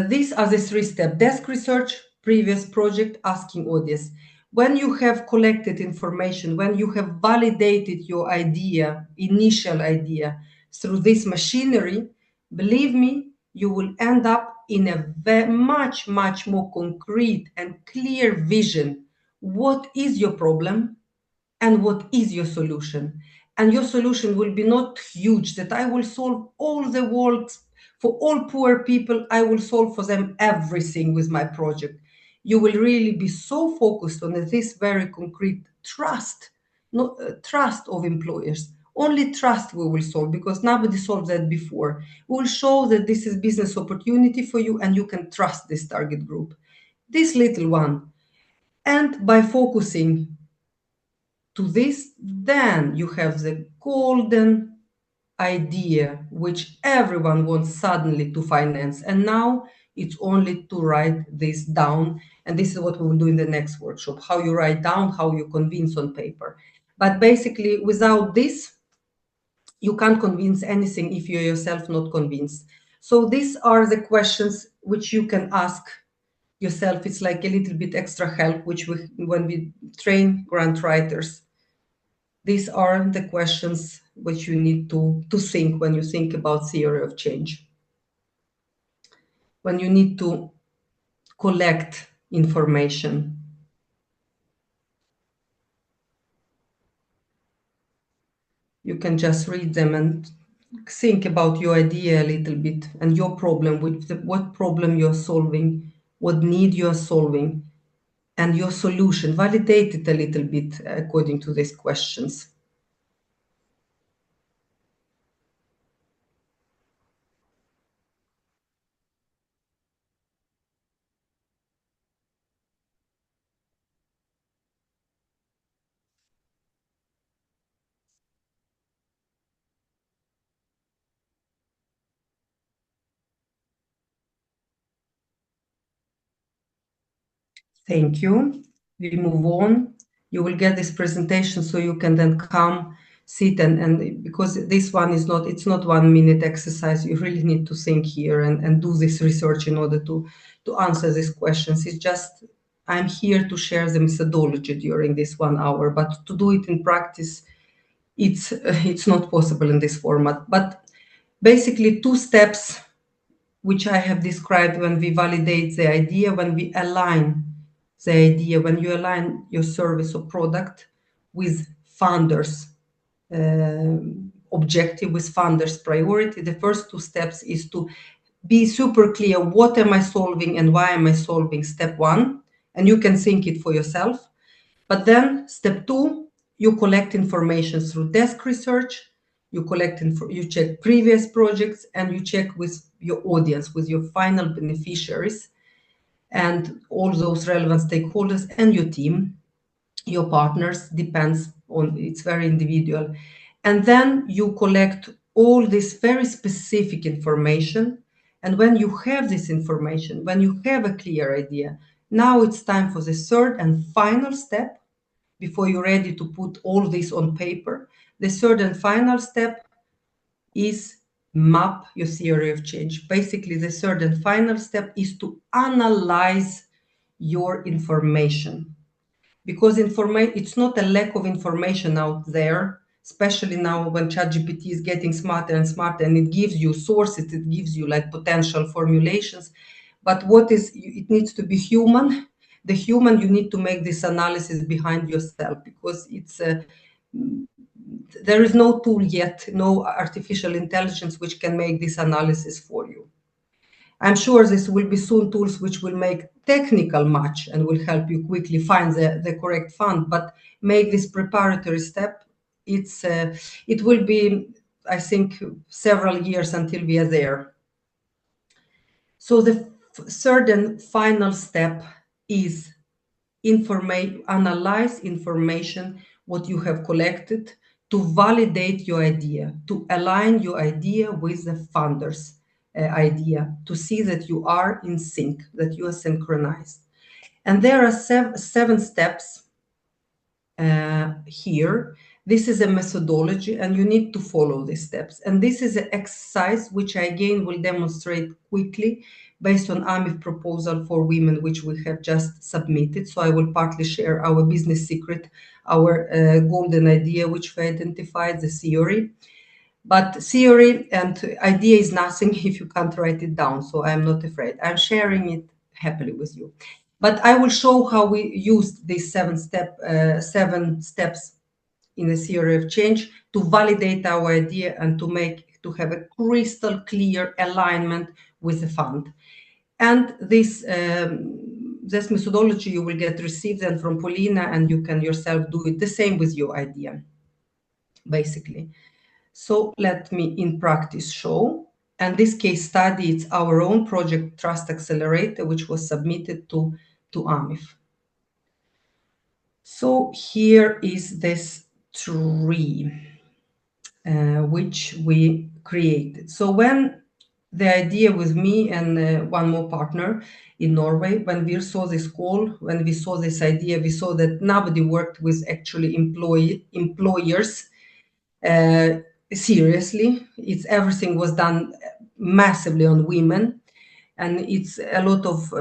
these are the 3 steps: desk research, previous project, asking audience. When you have collected information, when you have validated your idea, initial idea, through this machinery, believe me, you will end up in a much, much more concrete and clear vision. What is your problem and what is your solution? And your solution will be not huge, that I will solve all the world's For all poor people, I will solve for them everything with my project. You will really be so focused on this very concrete trust, trust of employers. Only trust we will solve, because nobody solved that before. We will show that this is business opportunity for you and you can trust this target group, this little one. And by focusing to this, then you have the golden idea which everyone wants suddenly to finance. And now it's only to write this down. And this is what we will do in the next workshop, how you write down, how you convince on paper. But basically, without this, you can't convince anything if you're yourself not convinced. So these are the questions which you can ask yourself. It's like a little bit extra help, which when we train grant writers, these are the questions which you need to think when you think about theory of change. When you need to collect information. You can just read them and think about your idea a little bit and your problem, what problem you're solving, what need you're solving, and your solution. Validate it a little bit according to these questions. Thank you. We move on. You will get this presentation so you can then come, sit, and because this one is not, it's not 1 minute exercise. You really need to think here and do this research in order to answer these questions. It's just, I'm here to share the methodology during this 1 hour, but to do it in practice, it's not possible in this format. But basically 2 steps which I have described when we validate the idea, when we align the idea, when you align your service or product with founders' objective, with founders' priority. The first 2 steps is to be super clear, what am I solving and why am I solving, step 1, and you can think it for yourself. But then step 2, you collect information through desk research, you check previous projects, and you check with your audience, with your final beneficiaries, and all those relevant stakeholders and your team, your partners, depends on, it's very individual. And then you collect all this very specific information. And when you have this information, when you have a clear idea, now it's time for the third and final step before you're ready to put all this on paper. The third and final step is map your theory of change. Basically, the third and final step is to analyze your information, because it's not a lack of information out there, especially now when ChatGPT is getting smarter and smarter, and it gives you sources, it gives you like potential formulations. But it needs to be human. The human, you need to make this analysis behind yourself, because there is no tool yet, no artificial intelligence which can make this analysis for you. I'm sure this will be soon tools which will make technical match and will help you quickly find the correct fund, but make this preparatory step. It will be, I think, several years until we are there. So the third and final step is analyze information, what you have collected, to validate your idea, to align your idea with the founder's idea, to see that you are in sync, that you are synchronized. And there are 7 steps here. This is a methodology, and you need to follow these steps. And this is an exercise which I again will demonstrate quickly based on AMIF proposal for women, which we have just submitted. So I will partly share our business secret, our golden idea, which we identified, the theory. But theory and idea is nothing if you can't write it down. So I'm not afraid. I'm sharing it happily with you. But I will show how we used these 7 steps in the theory of change to validate our idea and to make to have a crystal clear alignment with the fund. And this methodology you will get received then from Paulina, and you can yourself do it the same with your idea, basically. So let me in practice show. And this case study, it's our own project Trust Accelerator, which was submitted to AMIF. So here is this tree, which we created. So when the idea with me and one more partner in Norway, when we saw this call, when we saw this idea, we saw that nobody worked with actually employers seriously. Everything was done massively on women, and it's a lot of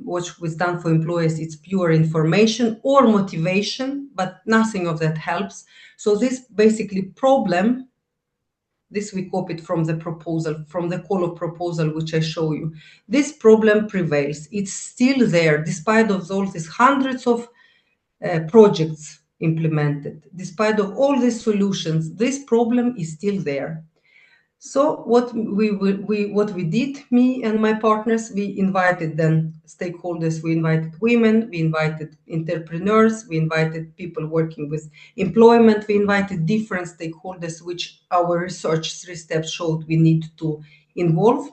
what was done for employers. It's pure information or motivation, but nothing of that helps. So this basically problem, this we copied from the proposal, from the call of proposal, which I show you. This problem prevails. It's still there, despite of all these hundreds of projects implemented, despite of all these solutions, this problem is still there. So what we did, me and my partners, we invited then stakeholders, we invited women, we invited entrepreneurs, we invited people working with employment, we invited different stakeholders, which our research 3 steps showed we need to involve.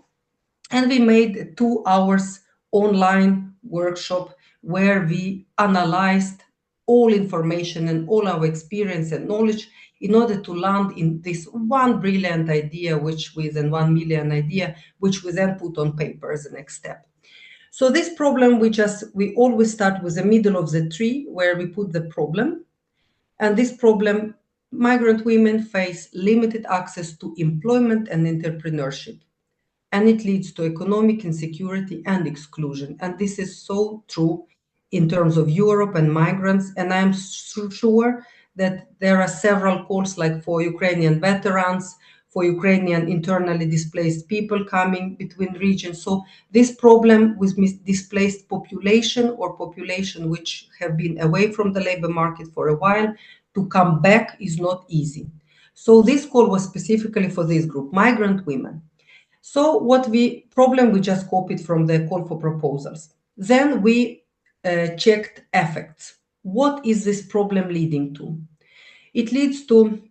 And we made 2 hours online workshop where we analyzed all information and all our experience and knowledge in order to land in this one brilliant idea, which with an 1 million idea, which we then put on paper as the next step. So this problem, we always start with the middle of the tree where we put the problem. And this problem, migrant women face limited access to employment and entrepreneurship. And it leads to economic insecurity and exclusion. And this is so true in terms of Europe and migrants. And I'm sure that there are several calls like for Ukrainian veterans, for Ukrainian internally displaced people coming between regions. So this problem with displaced population or population which have been away from the labor market for a while, to come back is not easy. So this call was specifically for this group, migrant women. So we just copied from the call for proposals. Then we checked effects. What is this problem leading to? It leads to,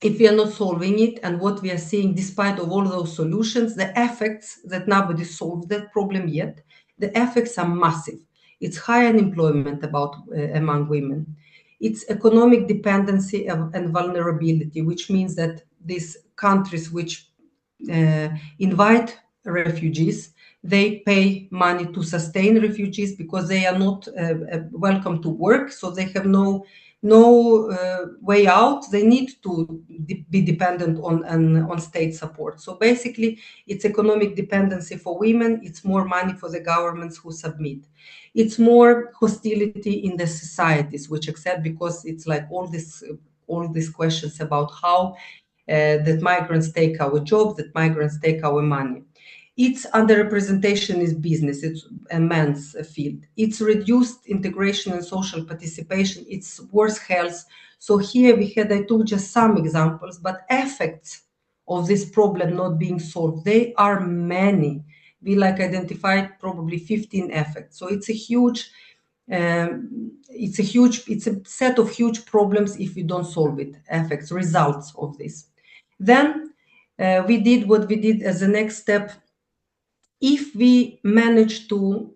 if we are not solving it, and what we are seeing despite of all those solutions, the effects that nobody solved that problem yet, the effects are massive. It's high unemployment among women. It's economic dependency and vulnerability, which means that these countries which invite refugees, they pay money to sustain refugees because they are not welcome to work, so they have no way out. They need to be dependent on state support. So basically, it's economic dependency for women. It's more money for the governments who submit. It's more hostility in the societies which accept, because it's like all these questions about how that migrants take our jobs, that migrants take our money. Its underrepresentation is business, it's a man's field. It's reduced integration and social participation, it's worse health. So here I took just some examples, but effects of this problem not being solved, they are many. We identified probably 15 effects. So it's a set of huge problems if we don't solve it, effects, results of this. Then we did what we did as the next step. If we manage to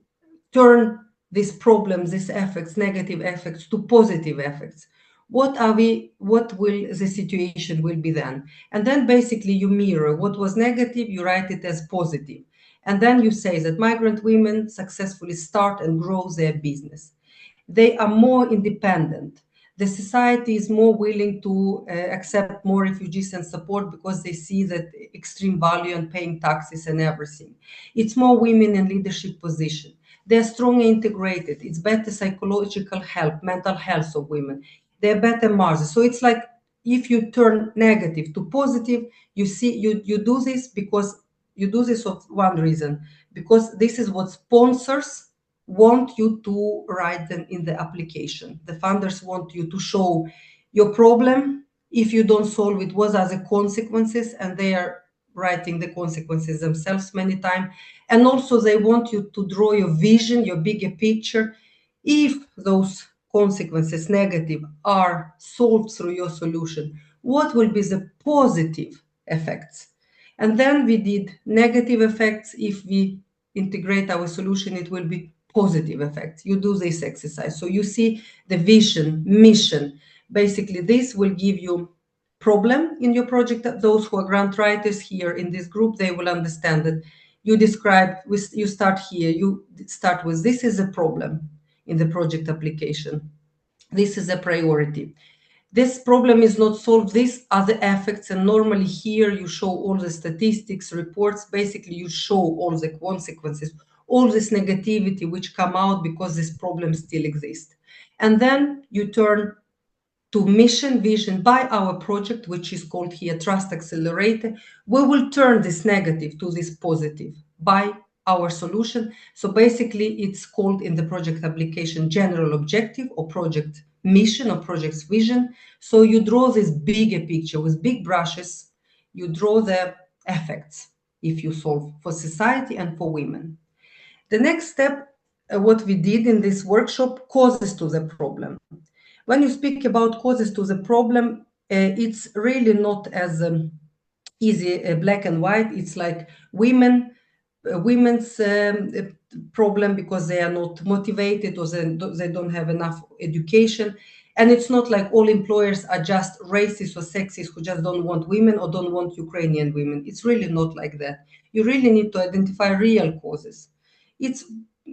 turn these problems, these effects, negative effects, to positive effects, what will the situation will be then? And then basically you mirror what was negative, you write it as positive. And then you say that migrant women successfully start and grow their business. They are more independent. The society is more willing to accept more refugees and support because they see that extreme value and paying taxes and everything. It's more women in leadership position. They're strongly integrated. It's better psychological health, mental health of women. They're better margins. So it's like if you turn negative to positive, you do this because you do this for one reason, because this is what sponsors want you to write them in the application. The funders want you to show your problem If you don't solve it, what are the consequences? And they are writing the consequences themselves many times. And also they want you to draw your vision, your bigger picture. If those consequences, negative, are solved through your solution, what will be the positive effects? And then we did negative effects. If we integrate our solution, it will be positive effects. You do this exercise. So you see the vision, mission. Basically, this will give you problem in your project. Those who are grant writers here in this group, they will understand that you describe, you start here, you start with this is a problem in the project application. This is a priority. This problem is not solved. These are the effects. And normally here you show all the statistics, reports. Basically, you show all the consequences, all this negativity which come out because this problem still exists. And then you turn to mission, vision by our project, which is called here Trust Accelerator. We will turn this negative to this positive by our solution. So basically it's called in the project application general objective or project mission or project's vision. So you draw this bigger picture with big brushes. You draw the effects if you solve for society and for women. The next step, what we did in this workshop, causes to the problem. When you speak about causes to the problem, it's really not as easy black and white. It's like women's problem because they are not motivated or they don't have enough education. And it's not like all employers are just racist or sexist who just don't want women or don't want Ukrainian women. It's really not like that. You really need to identify real causes.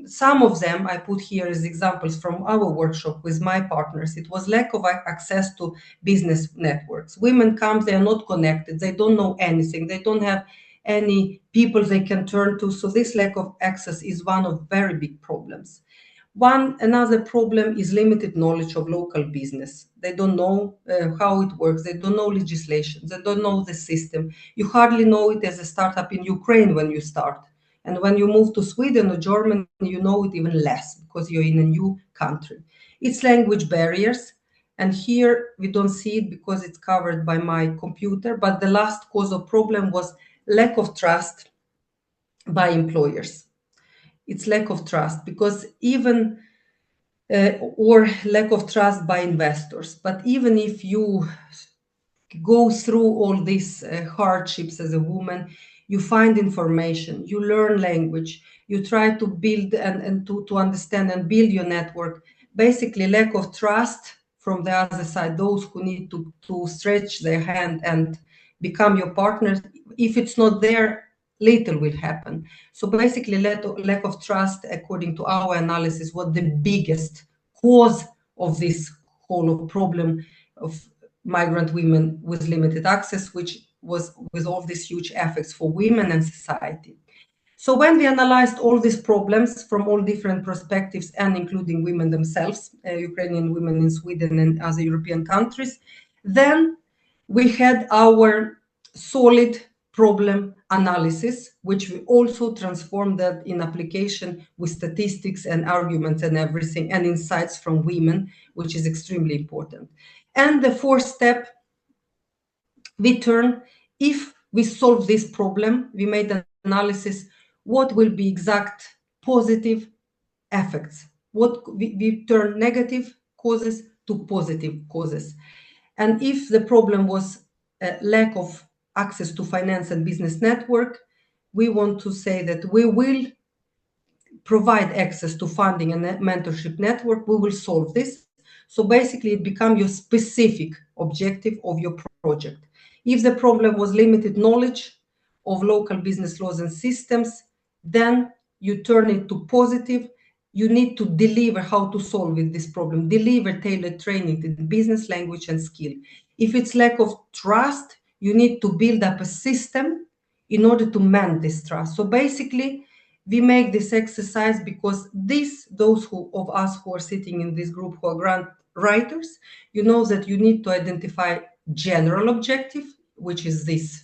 Some of them I put here as examples from our workshop with my partners. It was lack of access to business networks. Women come, they are not connected, they don't know anything, they don't have any people they can turn to. So this lack of access is one of very big problems. Another problem is limited knowledge of local business. They don't know how it works, they don't know legislation, they don't know the system. You hardly know it as a startup in Ukraine when you start. And when you move to Sweden or Germany, you know it even less because you're in a new country. It's language barriers. And here we don't see it because it's covered by my computer. But the last cause of problem was lack of trust by employers. It's lack of trust because or lack of trust by investors. But even if you go through all these hardships as a woman, you find information, you learn language, you try to build and to understand and build your network. Basically, lack of trust from the other side, those who need to stretch their hand and become your partners. If it's not there, little will happen. So basically, lack of trust, according to our analysis, was the biggest cause of this whole problem of migrant women with limited access, which was with all these huge effects for women and society. So when we analyzed all these problems from all different perspectives and including women themselves, Ukrainian women in Sweden and other European countries, then we had our solid problem analysis, which we also transformed that in application with statistics and arguments and everything and insights from women, which is extremely important. And the fourth step, if we solve this problem, we made an analysis, what will be exact positive effects? What we turn negative causes to positive causes. And if the problem was a lack of access to finance and business network, we want to say that we will provide access to funding and mentorship network. We will solve this. So basically it becomes your specific objective of your project. If the problem was limited knowledge of local business laws and systems, then you turn it to positive. You need to deliver how to solve this problem, deliver tailored training in business language and skill. If it's lack of trust, you need to build up a system in order to mend this trust. So basically, we make this exercise because those of us who are sitting in this group who are grant writers, you know that you need to identify general objective, which is this.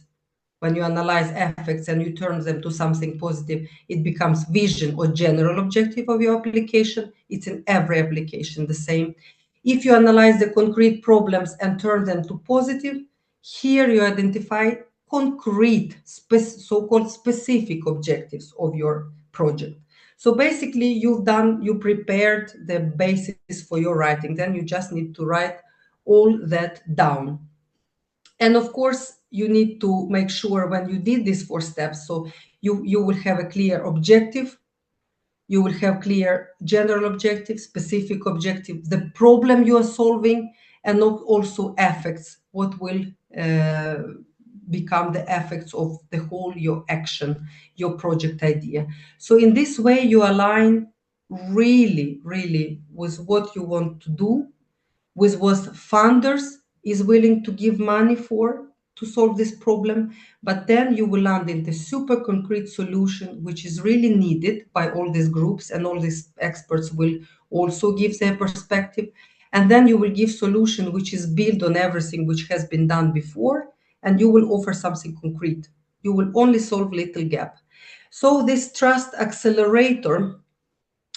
When you analyze effects and you turn them to something positive, it becomes vision or general objective of your application. It's in every application the same. If you analyze the concrete problems and turn them to positive, here you identify concrete, so-called specific objectives of your project. So basically you prepared the basis for your writing. Then you just need to write all that down. And of course, you need to make sure when you did these 4 steps, so you will have a clear objective, you will have clear general objective, specific objective, the problem you are solving, and also effects, what will become the effects of the whole your action, your project idea. So in this way, you align really, really with what you want to do, with what funders is willing to give money for to solve this problem, but then you will land in the super concrete solution, which is really needed by all these groups, and all these experts will also give their perspective. And then you will give solution which is built on everything which has been done before, and you will offer something concrete. You will only solve little gap. So this trust accelerator,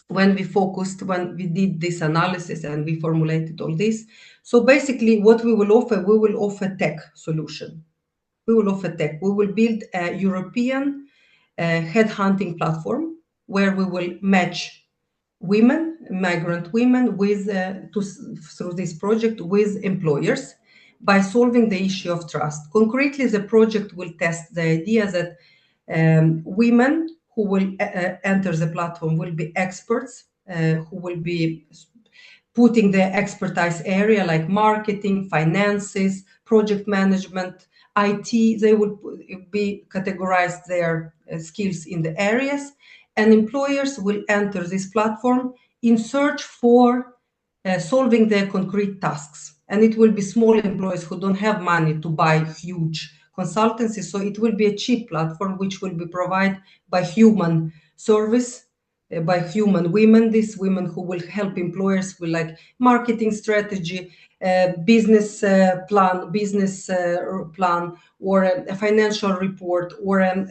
when we did this analysis and we formulated all this, so basically what we will offer tech solution. We will offer tech. We will build a European headhunting platform where we will match women, migrant women, with through this project with employers by solving the issue of trust. Concretely, the project will test the idea that women who will enter the platform will be experts who will be putting their expertise area like marketing, finances, project management, IT. They will be categorized their skills in the areas, and employers will enter this platform in search for solving their concrete tasks. And it will be small employers who don't have money to buy huge consultancy. So it will be a cheap platform which will be provided by human service, by human women, these women who will help employers with like marketing strategy, business plan, or a financial report, or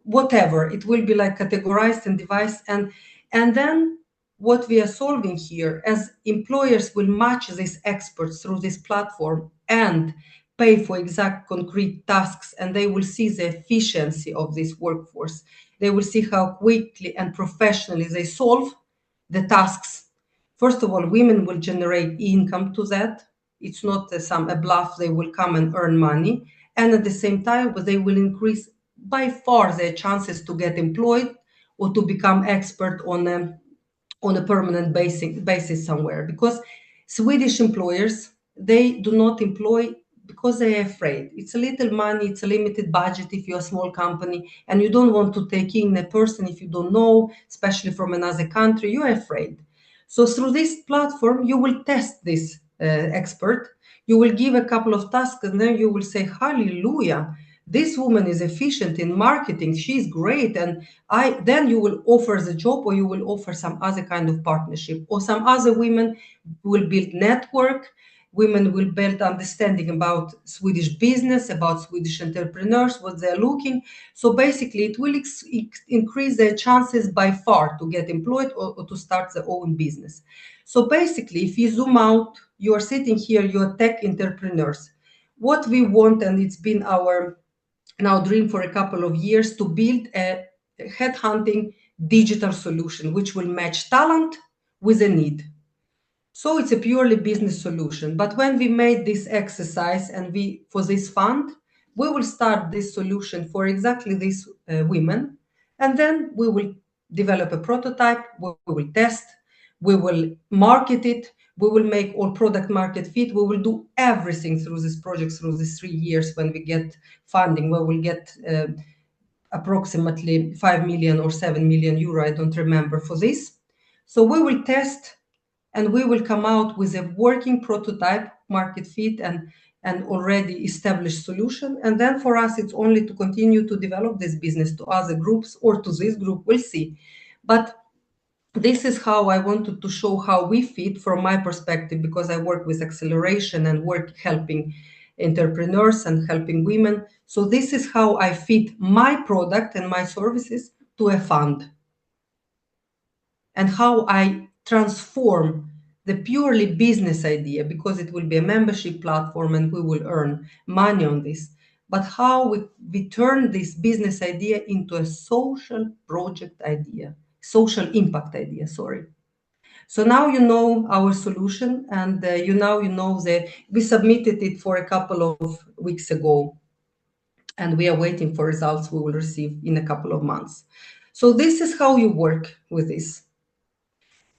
whatever. It will be like categorized and devised. And then what we are solving here, as employers will match these experts through this platform and pay for exact concrete tasks, and they will see the efficiency of this workforce. They will see how quickly and professionally they solve the tasks. First of all, women will generate income to that. It's not a bluff. They will come and earn money. And at the same time, they will increase by far their chances to get employed or to become expert on a permanent basis somewhere. Because Swedish employers, they do not employ because they're afraid. It's a little money, it's a limited budget if you're a small company, and you don't want to take in a person if you don't know, especially from another country, you're afraid. So through this platform, you will test this expert, you will give a couple of tasks, and then you will say, hallelujah, this woman is efficient in marketing, she's great, and then you will offer the job, or you will offer some other kind of partnership, or some other women will build network. Women will build understanding about Swedish business, about Swedish entrepreneurs, what they're looking. So basically, it will increase their chances by far to get employed or to start their own business. So basically, if you zoom out, you are sitting here, you're tech entrepreneurs. What we want, and it's been our dream for a couple of years, to build a headhunting digital solution which will match talent with a need. So it's a purely business solution. But when we made this exercise and for this fund, we will start this solution for exactly these women. And then we will develop a prototype, we will test, we will market it, we will make all product market fit. We will do everything through this project through these 3 years. When we get funding, we will get approximately 5 million or 7 million euro, I don't remember, for this. So we will test, and we will come out with a working prototype, market fit, and already established solution. And then for us, it's only to continue to develop this business to other groups or to this group, we'll see. But this is how I wanted to show how we fit from my perspective, because I work with acceleration and work helping entrepreneurs and helping women. So this is how I fit my product and my services to a fund, and how I transform the purely business idea, because it will be a membership platform and we will earn money on this, but how we turn this business idea into a social project idea, social impact idea, sorry. So now you know our solution, and you know that we submitted it for a couple of weeks ago, and we are waiting for results we will receive in a couple of months. So this is how you work with this.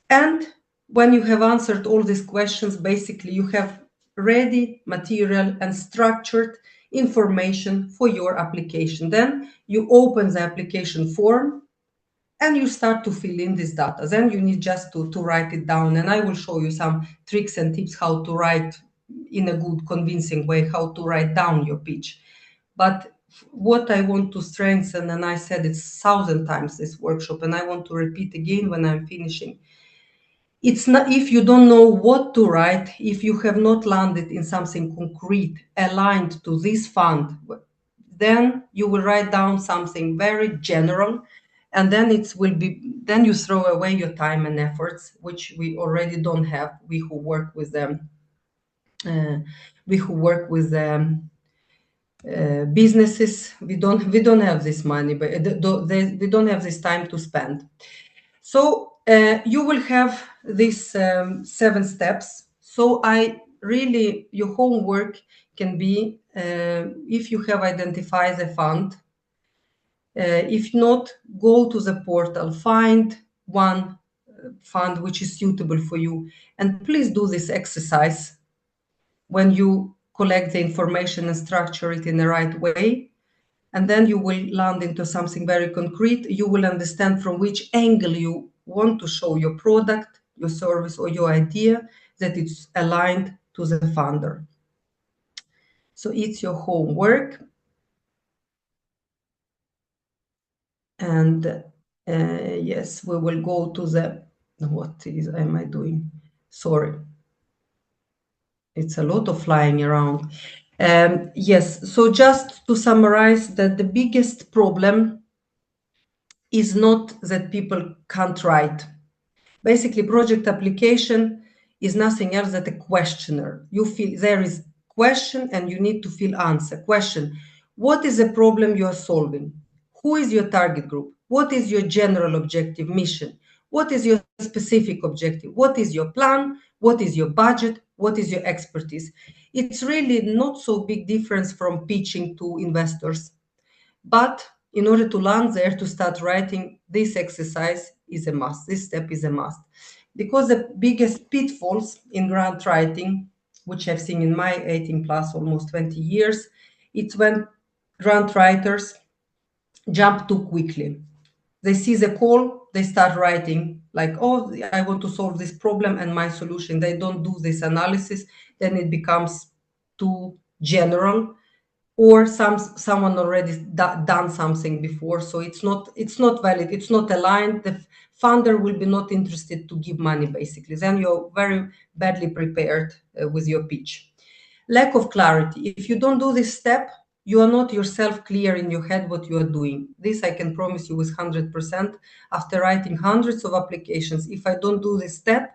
And when you have answered all these questions, basically you have ready material and structured information for your application. Then you open the application form and you start to fill in this data. Then you need just to write it down. And I will show you some tricks and tips how to write in a good, convincing way, how to write down your pitch. But what I want to strengthen, and I said it 1,000 times this workshop, and I want to repeat again when I'm finishing, it's not, if you don't know what to write, if you have not landed in something concrete aligned to this fund, then you will write down something very general, and then then you throw away your time and efforts, which we already don't have. We who work with them, businesses, we don't have this money, but we don't have this time to spend. So you will have these 7 steps. So your homework can be, if you have identified the fund, if not, go to the portal, find one fund which is suitable for you, and please do this exercise when you collect the information and structure it in the right way. And then you will land into something very concrete. You will understand from which angle you want to show your product, your service, or your idea, that it's aligned to the funder. So it's your homework. And yes, we will go to the, am I doing? Sorry. It's a lot of flying around. Yes, so just to summarize, that the biggest problem is not that people can't write. Basically, project application is nothing else than a questionnaire. You feel there is question and you need to fill answer. Question: what is the problem you are solving? Who is your target group? What is your general objective mission? What is your specific objective? What is your plan? What is your budget? What is your expertise? It's really not so big difference from pitching to investors. But in order to land there, to start writing, this exercise is a must. This step is a must. Because the biggest pitfalls in grant writing, which I've seen in my 18 plus almost 20 years, it's when grant writers jump too quickly. They see the call, they start writing like, oh, I want to solve this problem and my solution. They don't do this analysis, then it becomes too general, or someone already done something before, so it's not valid, it's not aligned. The funder will be not interested to give money, basically. Then you're very badly prepared with your pitch. Lack of clarity. If you don't do this step, you are not yourself clear in your head what you are doing. This I can promise you with 100%. After writing hundreds of applications, if I don't do this step,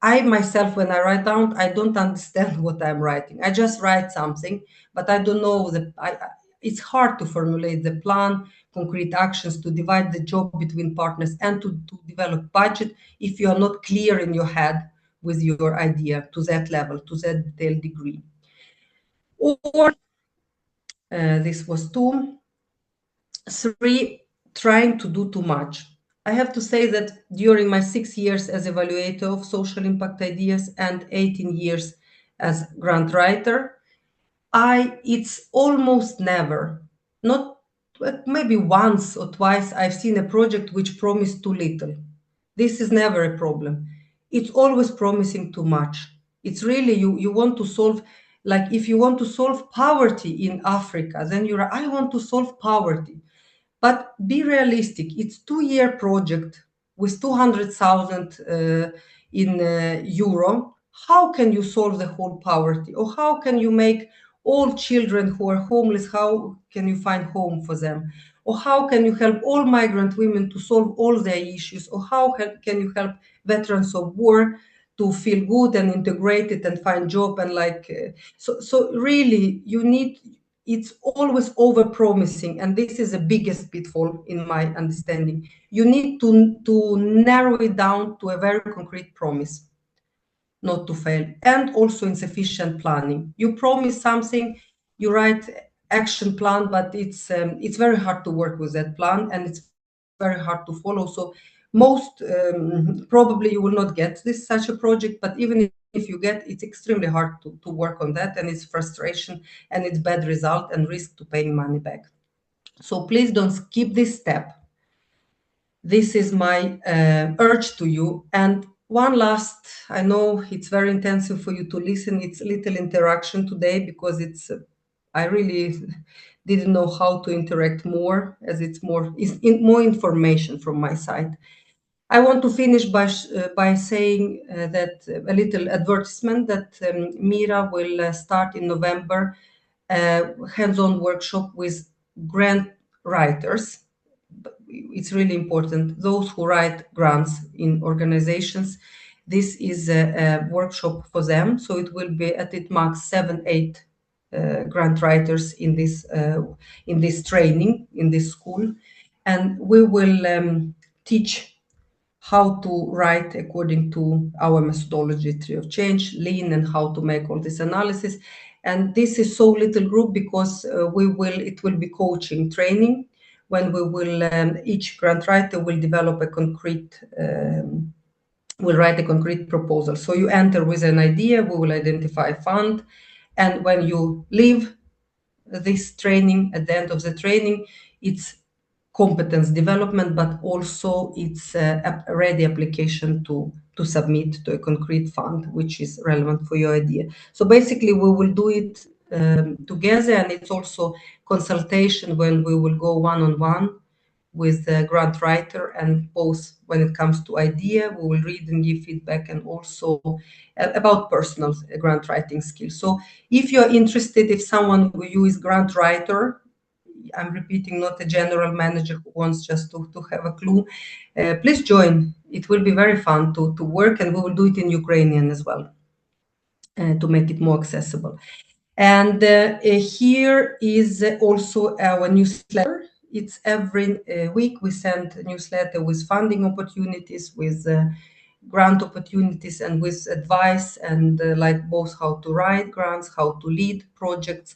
I myself, when I write down, I don't understand what I'm writing. I just write something, but I don't know it's hard to formulate the plan, concrete actions, to divide the job between partners, and to develop budget if you are not clear in your head with your idea to that level, to that detailed degree. Or this was 2. 3, trying to do too much. I have to say that during my 6 years as evaluator of social impact ideas and 18 years as grant writer, it's almost never, not maybe once or twice, I've seen a project which promised too little. This is never a problem. It's always promising too much. It's really, you want to solve, like if you want to solve poverty in Africa, then I want to solve poverty. But be realistic. It's a 2-year project with 200,000 in euro. How can you solve the whole poverty? Or how can you make all children who are homeless, how can you find home for them? Or how can you help all migrant women to solve all their issues? Or how can you help veterans of war to feel good and integrate it and find job and so really you need, it's always over promising, and this is the biggest pitfall in my understanding. You need to narrow it down to a very concrete promise, not to fail, and also insufficient planning. You promise something, you write action plan, but it's very hard to work with that plan, and it's very hard to follow. So most probably you will not get such a project, but even if you get, it's extremely hard to work on that, and it's frustration and it's bad result and risk to paying money back. So please don't skip this step. This is my urge to you. And one last, I know it's very intensive for you to listen. It's little interaction today because I really didn't know how to interact more, as it's more information from my side. I want to finish by saying that a little advertisement that MIRA will start in November hands-on workshop with grant writers. It's really important. Those who write grants in organizations, this is a workshop for them. So it will be at it max 7-8 grant writers in this training, in this school, and we will teach how to write according to our methodology, Tree of Change, Lean, and how to make all this analysis. And this is so little group because it will be coaching training, when we will each grant writer will develop a concrete will write a concrete proposal. So you enter with an idea, we will identify a fund, and when you leave this training, at the end of the training, it's competence development, but also it's a ready application to submit to a concrete fund, which is relevant for your idea. So basically, we will do it together, and it's also consultation when we will go one-on-one with the grant writer, and both when it comes to idea, we will read and give feedback, and also about personal grant writing skills. So if you're interested, if someone who is grant writer, I'm repeating, not a general manager who wants just to have a clue, please join. It will be very fun to work, and we will do it in Ukrainian as well to make it more accessible. And here is also our newsletter. It's every week we send a newsletter with funding opportunities, with grant opportunities, and with advice, and like both how to write grants, how to lead projects,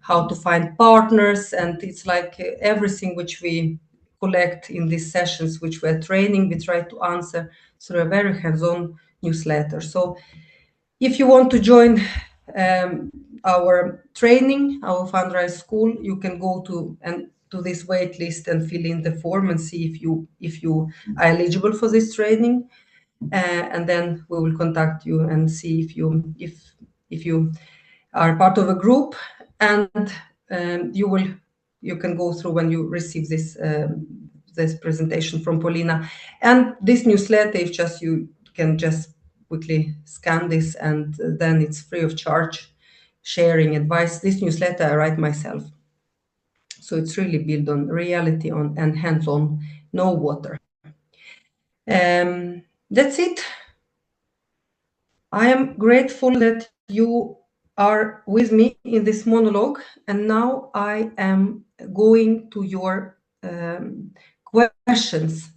how to find partners, and it's like everything which we collect in these sessions, which we're training, we try to answer through a very hands-on newsletter. So if you want to join our training, our fundraise school, you can go to this wait list and fill in the form and see if you are eligible for this training, and then we will contact you and see if you are part of a group, and you can go through when you receive this presentation from Paulina. And this newsletter, if just you can just quickly scan this, and then it's free of charge, sharing advice. This newsletter I write myself, so it's really built on reality and hands-on, no water. That's it. I am grateful that you are with me in this monologue, and now I am going to your questions.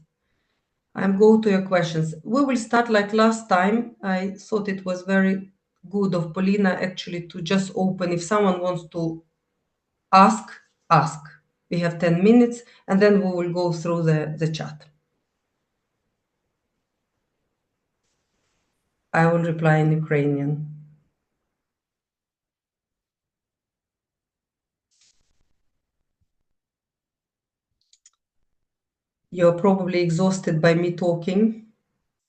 I'm going to your questions. We will start like last time. I thought it was very good of Paulina actually to just open. If someone wants to ask. We have 10 minutes, and then we will go through the chat. I will reply in Ukrainian. You're probably exhausted by me talking.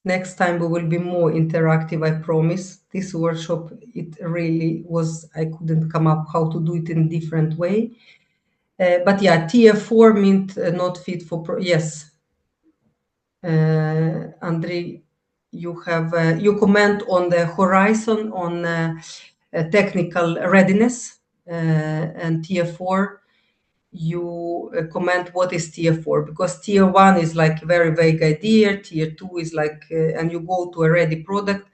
Next time we will be more interactive, I promise. This workshop, it really was, I couldn't come up how to do it in a different way. But yeah, tier 4 meant not fit for, yes. Andrei, you have, you comment on the horizon on technical readiness, and tier 4, you comment what is tier 4, because tier 1 is like a very vague idea, tier 2 is like, and you go to a ready product.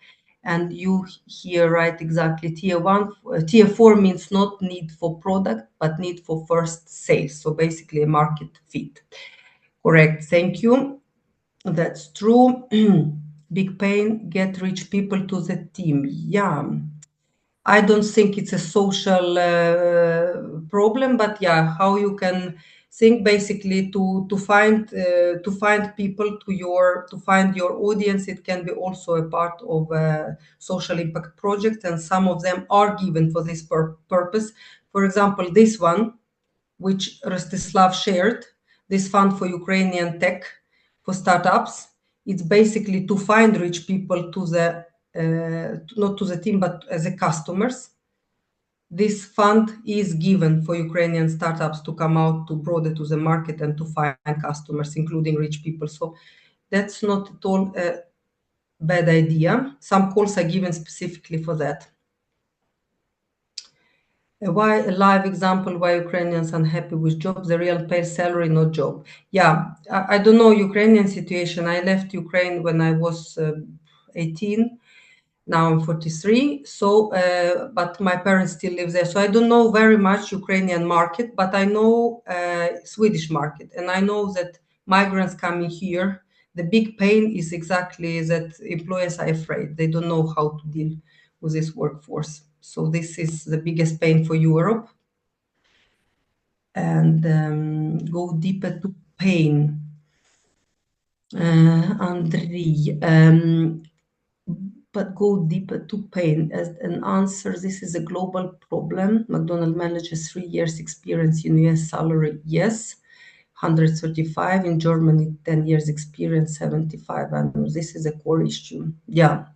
And you here write exactly tier 1, tier 4 means not need for product, but need for first sales. So basically a market fit. Correct, thank you. That's true. Big pain, get rich people to the team. Yeah, I don't think it's a social problem, but yeah, how you can think basically to find people to find your audience. It can be also a part of a social impact project, and some of them are given for this purpose. For example, this one, which Rostislav shared, this fund for Ukrainian tech for startups, it's basically to find rich people to the not to the team, but as a customers. This fund is given for Ukrainian startups to come out to broader to the market and to find customers, including rich people. So that's not at all a bad idea. Some calls are given specifically for that. A live example why Ukrainians unhappy with jobs, the real pay salary, not job. Yeah, I don't know Ukrainian situation. I left Ukraine when I was 18. Now I'm 43. So, but my parents still live there. So I don't know very much Ukrainian market, but I know Swedish market. And I know that migrants coming here, the big pain is exactly that employers are afraid. They don't know how to deal with this workforce. So this is the biggest pain for Europe. And go deeper to pain. Andrei, but go deeper to pain. As an answer, this is a global problem. McDonald's managers 3 years experience in US salary, yes. 135 in Germany, 10 years experience, 75. And this is a core issue. Yeah.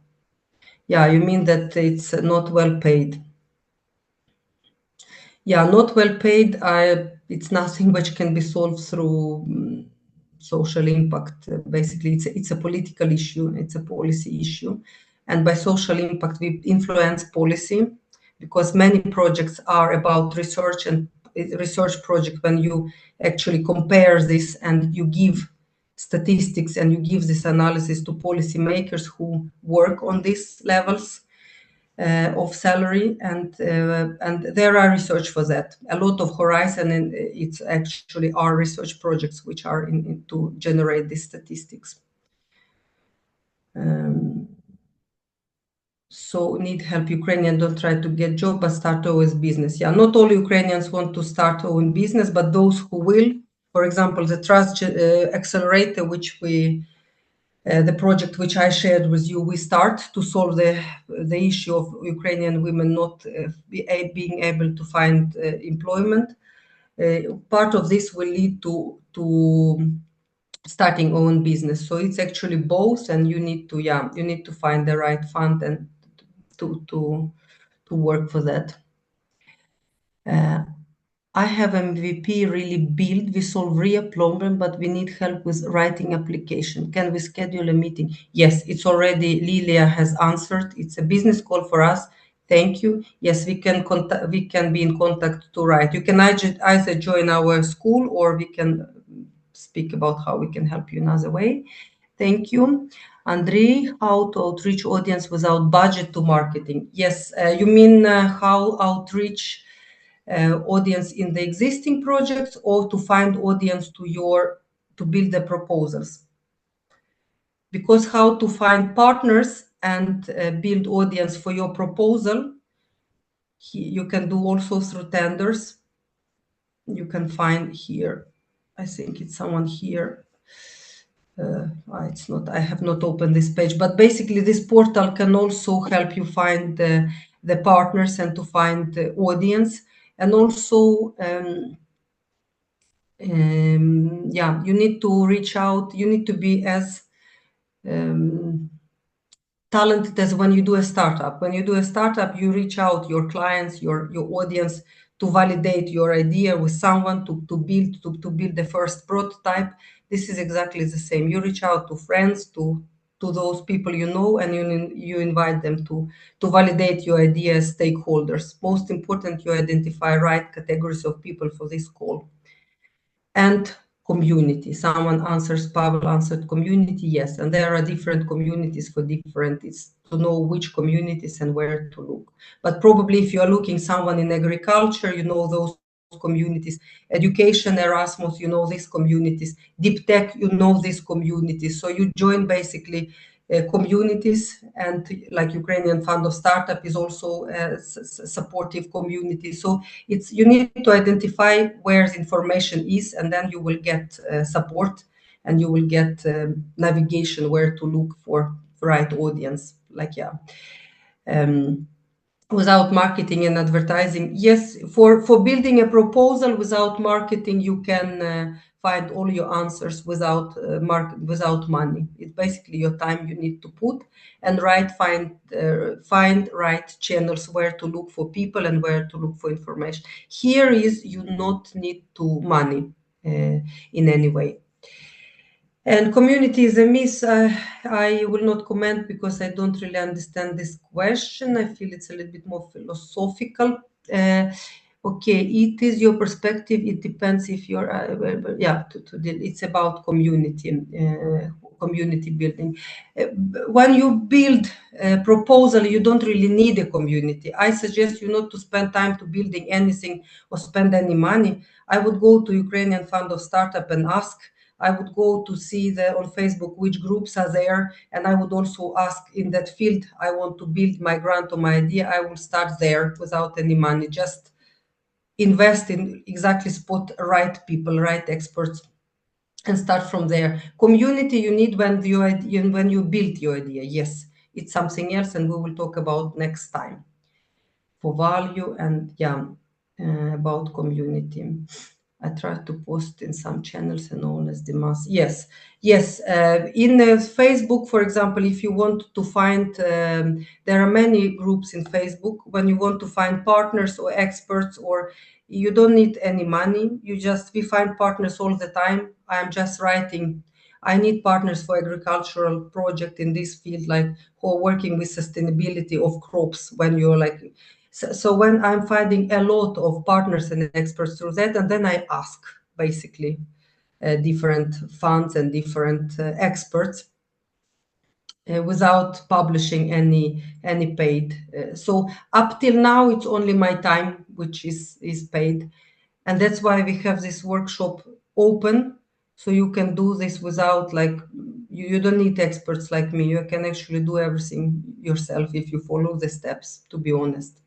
Yeah, you mean that it's not well paid. Yeah, not well paid. It's nothing which can be solved through social impact. Basically, it's a political issue. It's a policy issue. And by social impact, we influence policy, because many projects are about research and research project. When you actually compare this and you give statistics and you give this analysis to policymakers who work on these levels of salary, and there are research for that. A lot of Horizon, and it's actually our research projects which are in to generate these statistics. So need help. Ukrainian don't try to get job, but start always business. Yeah, not all Ukrainians want to start own business, but those who will. For example, the Trust Accelerator, which we the project which I shared with you, we start to solve the issue of Ukrainian women not being able to find employment. Part of this will lead to starting own business. So it's actually both, and you need to find the right fund and to work for that. I have MVP really built. We solve real problem, but we need help with writing application. Can we schedule a meeting? Yes, it's already, Lilia has answered. It's a business call for us. Thank you. Yes, we can be in contact to write. You can either join our school, or we can speak about how we can help you another way. Thank you. Andrei, how to outreach audience without budget to marketing? Yes, you mean how outreach audience in the existing projects, or to find audience to build the proposals? Because how to find partners and build audience for your proposal, you can do also through tenders. You can find here, I think it's someone here. It's not, I have not opened this page, but basically this portal can also help you find the partners and to find the audience. And also, you need to reach out. You need to be as talented as when you do a startup. When you do a startup, you reach out your clients, your audience, to validate your idea with someone, to build the first prototype. This is exactly the same. You reach out to friends, to those people you know, and you invite them to validate your idea as stakeholders. Most important, you identify right categories of people for this call. And community. Someone answers, Pavel answered community, yes. And there are different communities for different, it's to know which communities and where to look. But probably if you are looking someone in agriculture, you know those communities. Education, Erasmus, you know these communities. Deep tech, you know these communities. So you join basically communities, and like Ukrainian Fund of Startup is also a supportive community. So you need to identify where the information is, and then you will get support, and you will get navigation where to look for the right audience. Like, yeah. Without marketing and advertising, yes, for building a proposal without marketing, you can find all your answers without without money. It's basically your time you need to put and find right channels where to look for people and where to look for information. Here is you not need to money in any way. And community is a myth. I will not comment because I don't really understand this question. I feel it's a little bit more philosophical. Okay, it is your perspective. It depends if you're, it's about community, community building. When you build a proposal, you don't really need a community. I suggest you not to spend time to building anything or spend any money. I would go to Ukrainian Fund of Startup and ask. I would go to see on Facebook which groups are there, and I would also ask in that field, I want to build my grant or my idea. I will start there without any money, just invest in exactly spot right people, right experts, and start from there. Community you need when you build your idea. Yes, it's something else, and we will talk about next time for value and about community. I try to post in some channels and all as demands. Yes. In Facebook, for example, if you want to find, there are many groups in Facebook. When you want to find partners or experts, or you don't need any money, we find partners all the time. I am just writing, I need partners for agricultural project in this field, like who are working with sustainability of crops. When you're like, so when I'm finding a lot of partners and experts through that, and then I ask basically different funds and different experts without publishing any paid. So up till now, it's only my time which is paid, and that's why we have this workshop open. So you can do this without you don't need experts like me. You can actually do everything yourself if you follow the steps, to be honest.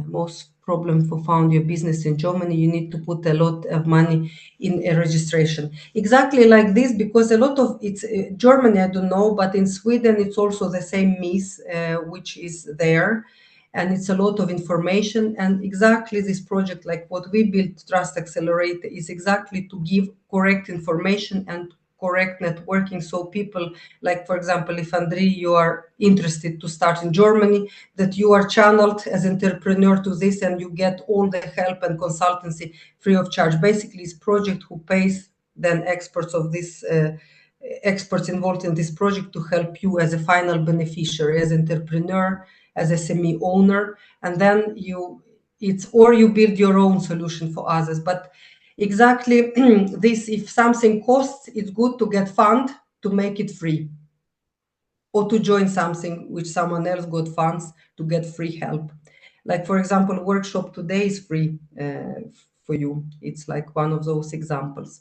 Most problem for found your business in Germany, you need to put a lot of money in a registration. Exactly like this, because a lot of it's Germany, I don't know, but in Sweden it's also the same myth which is there, and it's a lot of information. And exactly this project, like what we built, Trust Accelerator, is exactly to give correct information and correct networking. So people, like for example, if Andrei, you are interested to start in Germany, that you are channeled as entrepreneur to this, and you get all the help and consultancy free of charge. Basically, it's project who pays then experts of this experts involved in this project to help you as a final beneficiary, as entrepreneur, as a SME owner, and then you build your own solution for others. But exactly this, if something costs, it's good to get fund to make it free, or to join something which someone else got funds to get free help. Like for example, workshop today is free for you. It's like one of those examples.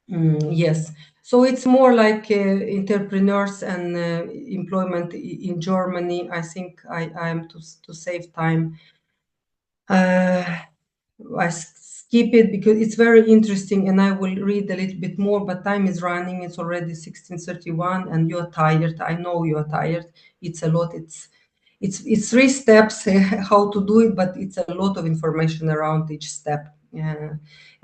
Yes, so it's more like entrepreneurs and employment in Germany. I think I am to save time. I skip it because it's very interesting, and I will read a little bit more, but time is running. It's already 16:31, and you're tired. I know you're tired. It's a lot. It's 3 steps how to do it, but it's a lot of information around each step.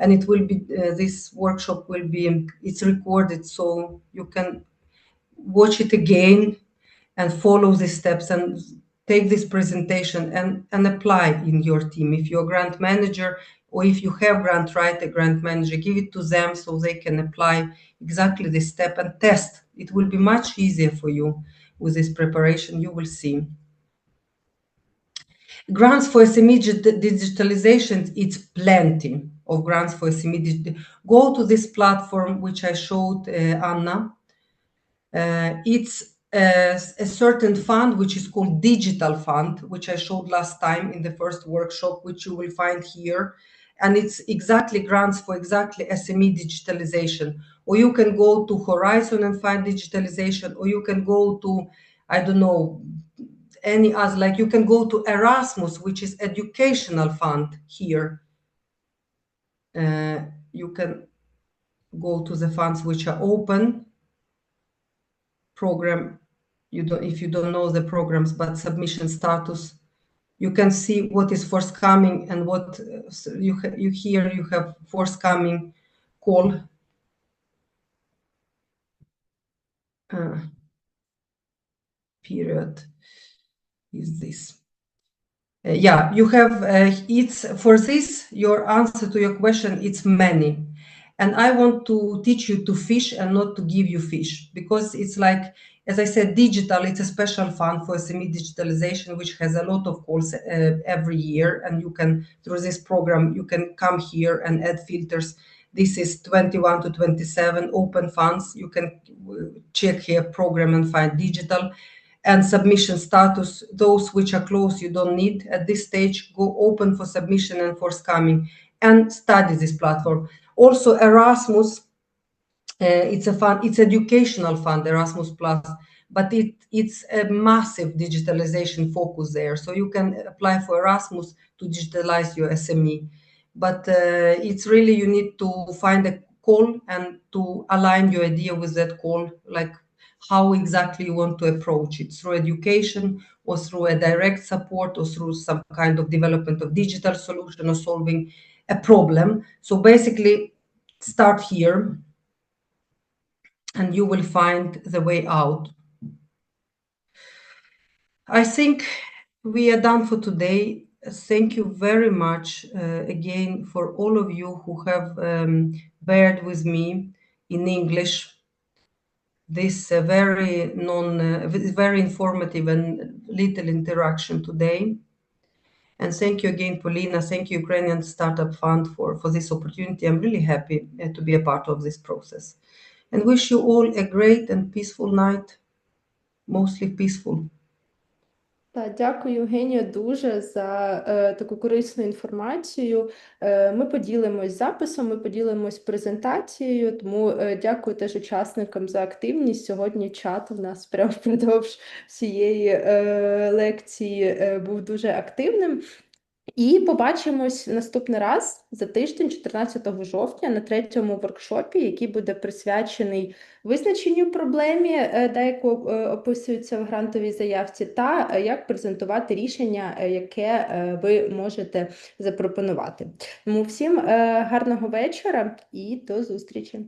And it will be this workshop will be it's recorded, so you can watch it again and follow the steps and take this presentation and apply in your team. If you're a grant manager, or if you have grant writer, grant manager, give it to them so they can apply exactly this step and test. It will be much easier for you with this preparation, you will see. Grants for SME digitalization, it's plenty of grants for SME. Go to this platform which I showed Anna. It's a certain fund which is called digital fund, which I showed last time in the first workshop, which you will find here. And it's exactly grants for exactly SME digitalization. Or you can go to Horizon and find digitalization, or you can go to, I don't know, any other, like you can go to Erasmus, which is educational fund here. You can go to the funds which are open. Program, if you don't know the programs, but submission status, you can see what is forthcoming and what you have forthcoming call. Period is this. Yeah, you have, it's for this, your answer to your question, it's many. And I want to teach you to fish and not to give you fish, because it's like, as I said, digital, it's a special fund for SME digitalization, which has a lot of calls every year. And you can, through this program, you can come here and add filters. This is 21 to 27 open funds. You can check here program and find digital. And submission status, those which are closed, you don't need at this stage, go open for submission and forthcoming, and study this platform. Also, Erasmus, it's a fund, it's educational fund, Erasmus Plus, but it's a massive digitalization focus there. So you can apply for Erasmus to digitalize your SME. But it's really, you need to find a call and to align your idea with that call, like how exactly you want to approach it, through education or through a direct support or through some kind of development of digital solution or solving a problem. So basically start here and you will find the way out. I think we are done for today. Thank you very much again for all of you who have bared with me in English. This very informative and little interaction today. And thank you again, Paulina. Thank you, Ukrainian Startup Fund, for this opportunity. I'm really happy to be a part of this process. And wish you all a great and peaceful night, mostly peaceful. Дякую, Євгенія, дуже за таку корисну інформацію. Ми поділимось записом, ми поділимось презентацією, тому дякую теж учасникам за активність. Сьогодні чат у нас прямо впродовж всієї лекції був дуже активним. І побачимось наступний раз за тиждень, 14 жовтня, на третьому воркшопі, який буде присвячений визначенню проблемі, яку описується в грантовій заявці, та як презентувати рішення, яке ви можете запропонувати. Тому всім гарного вечора і до зустрічі!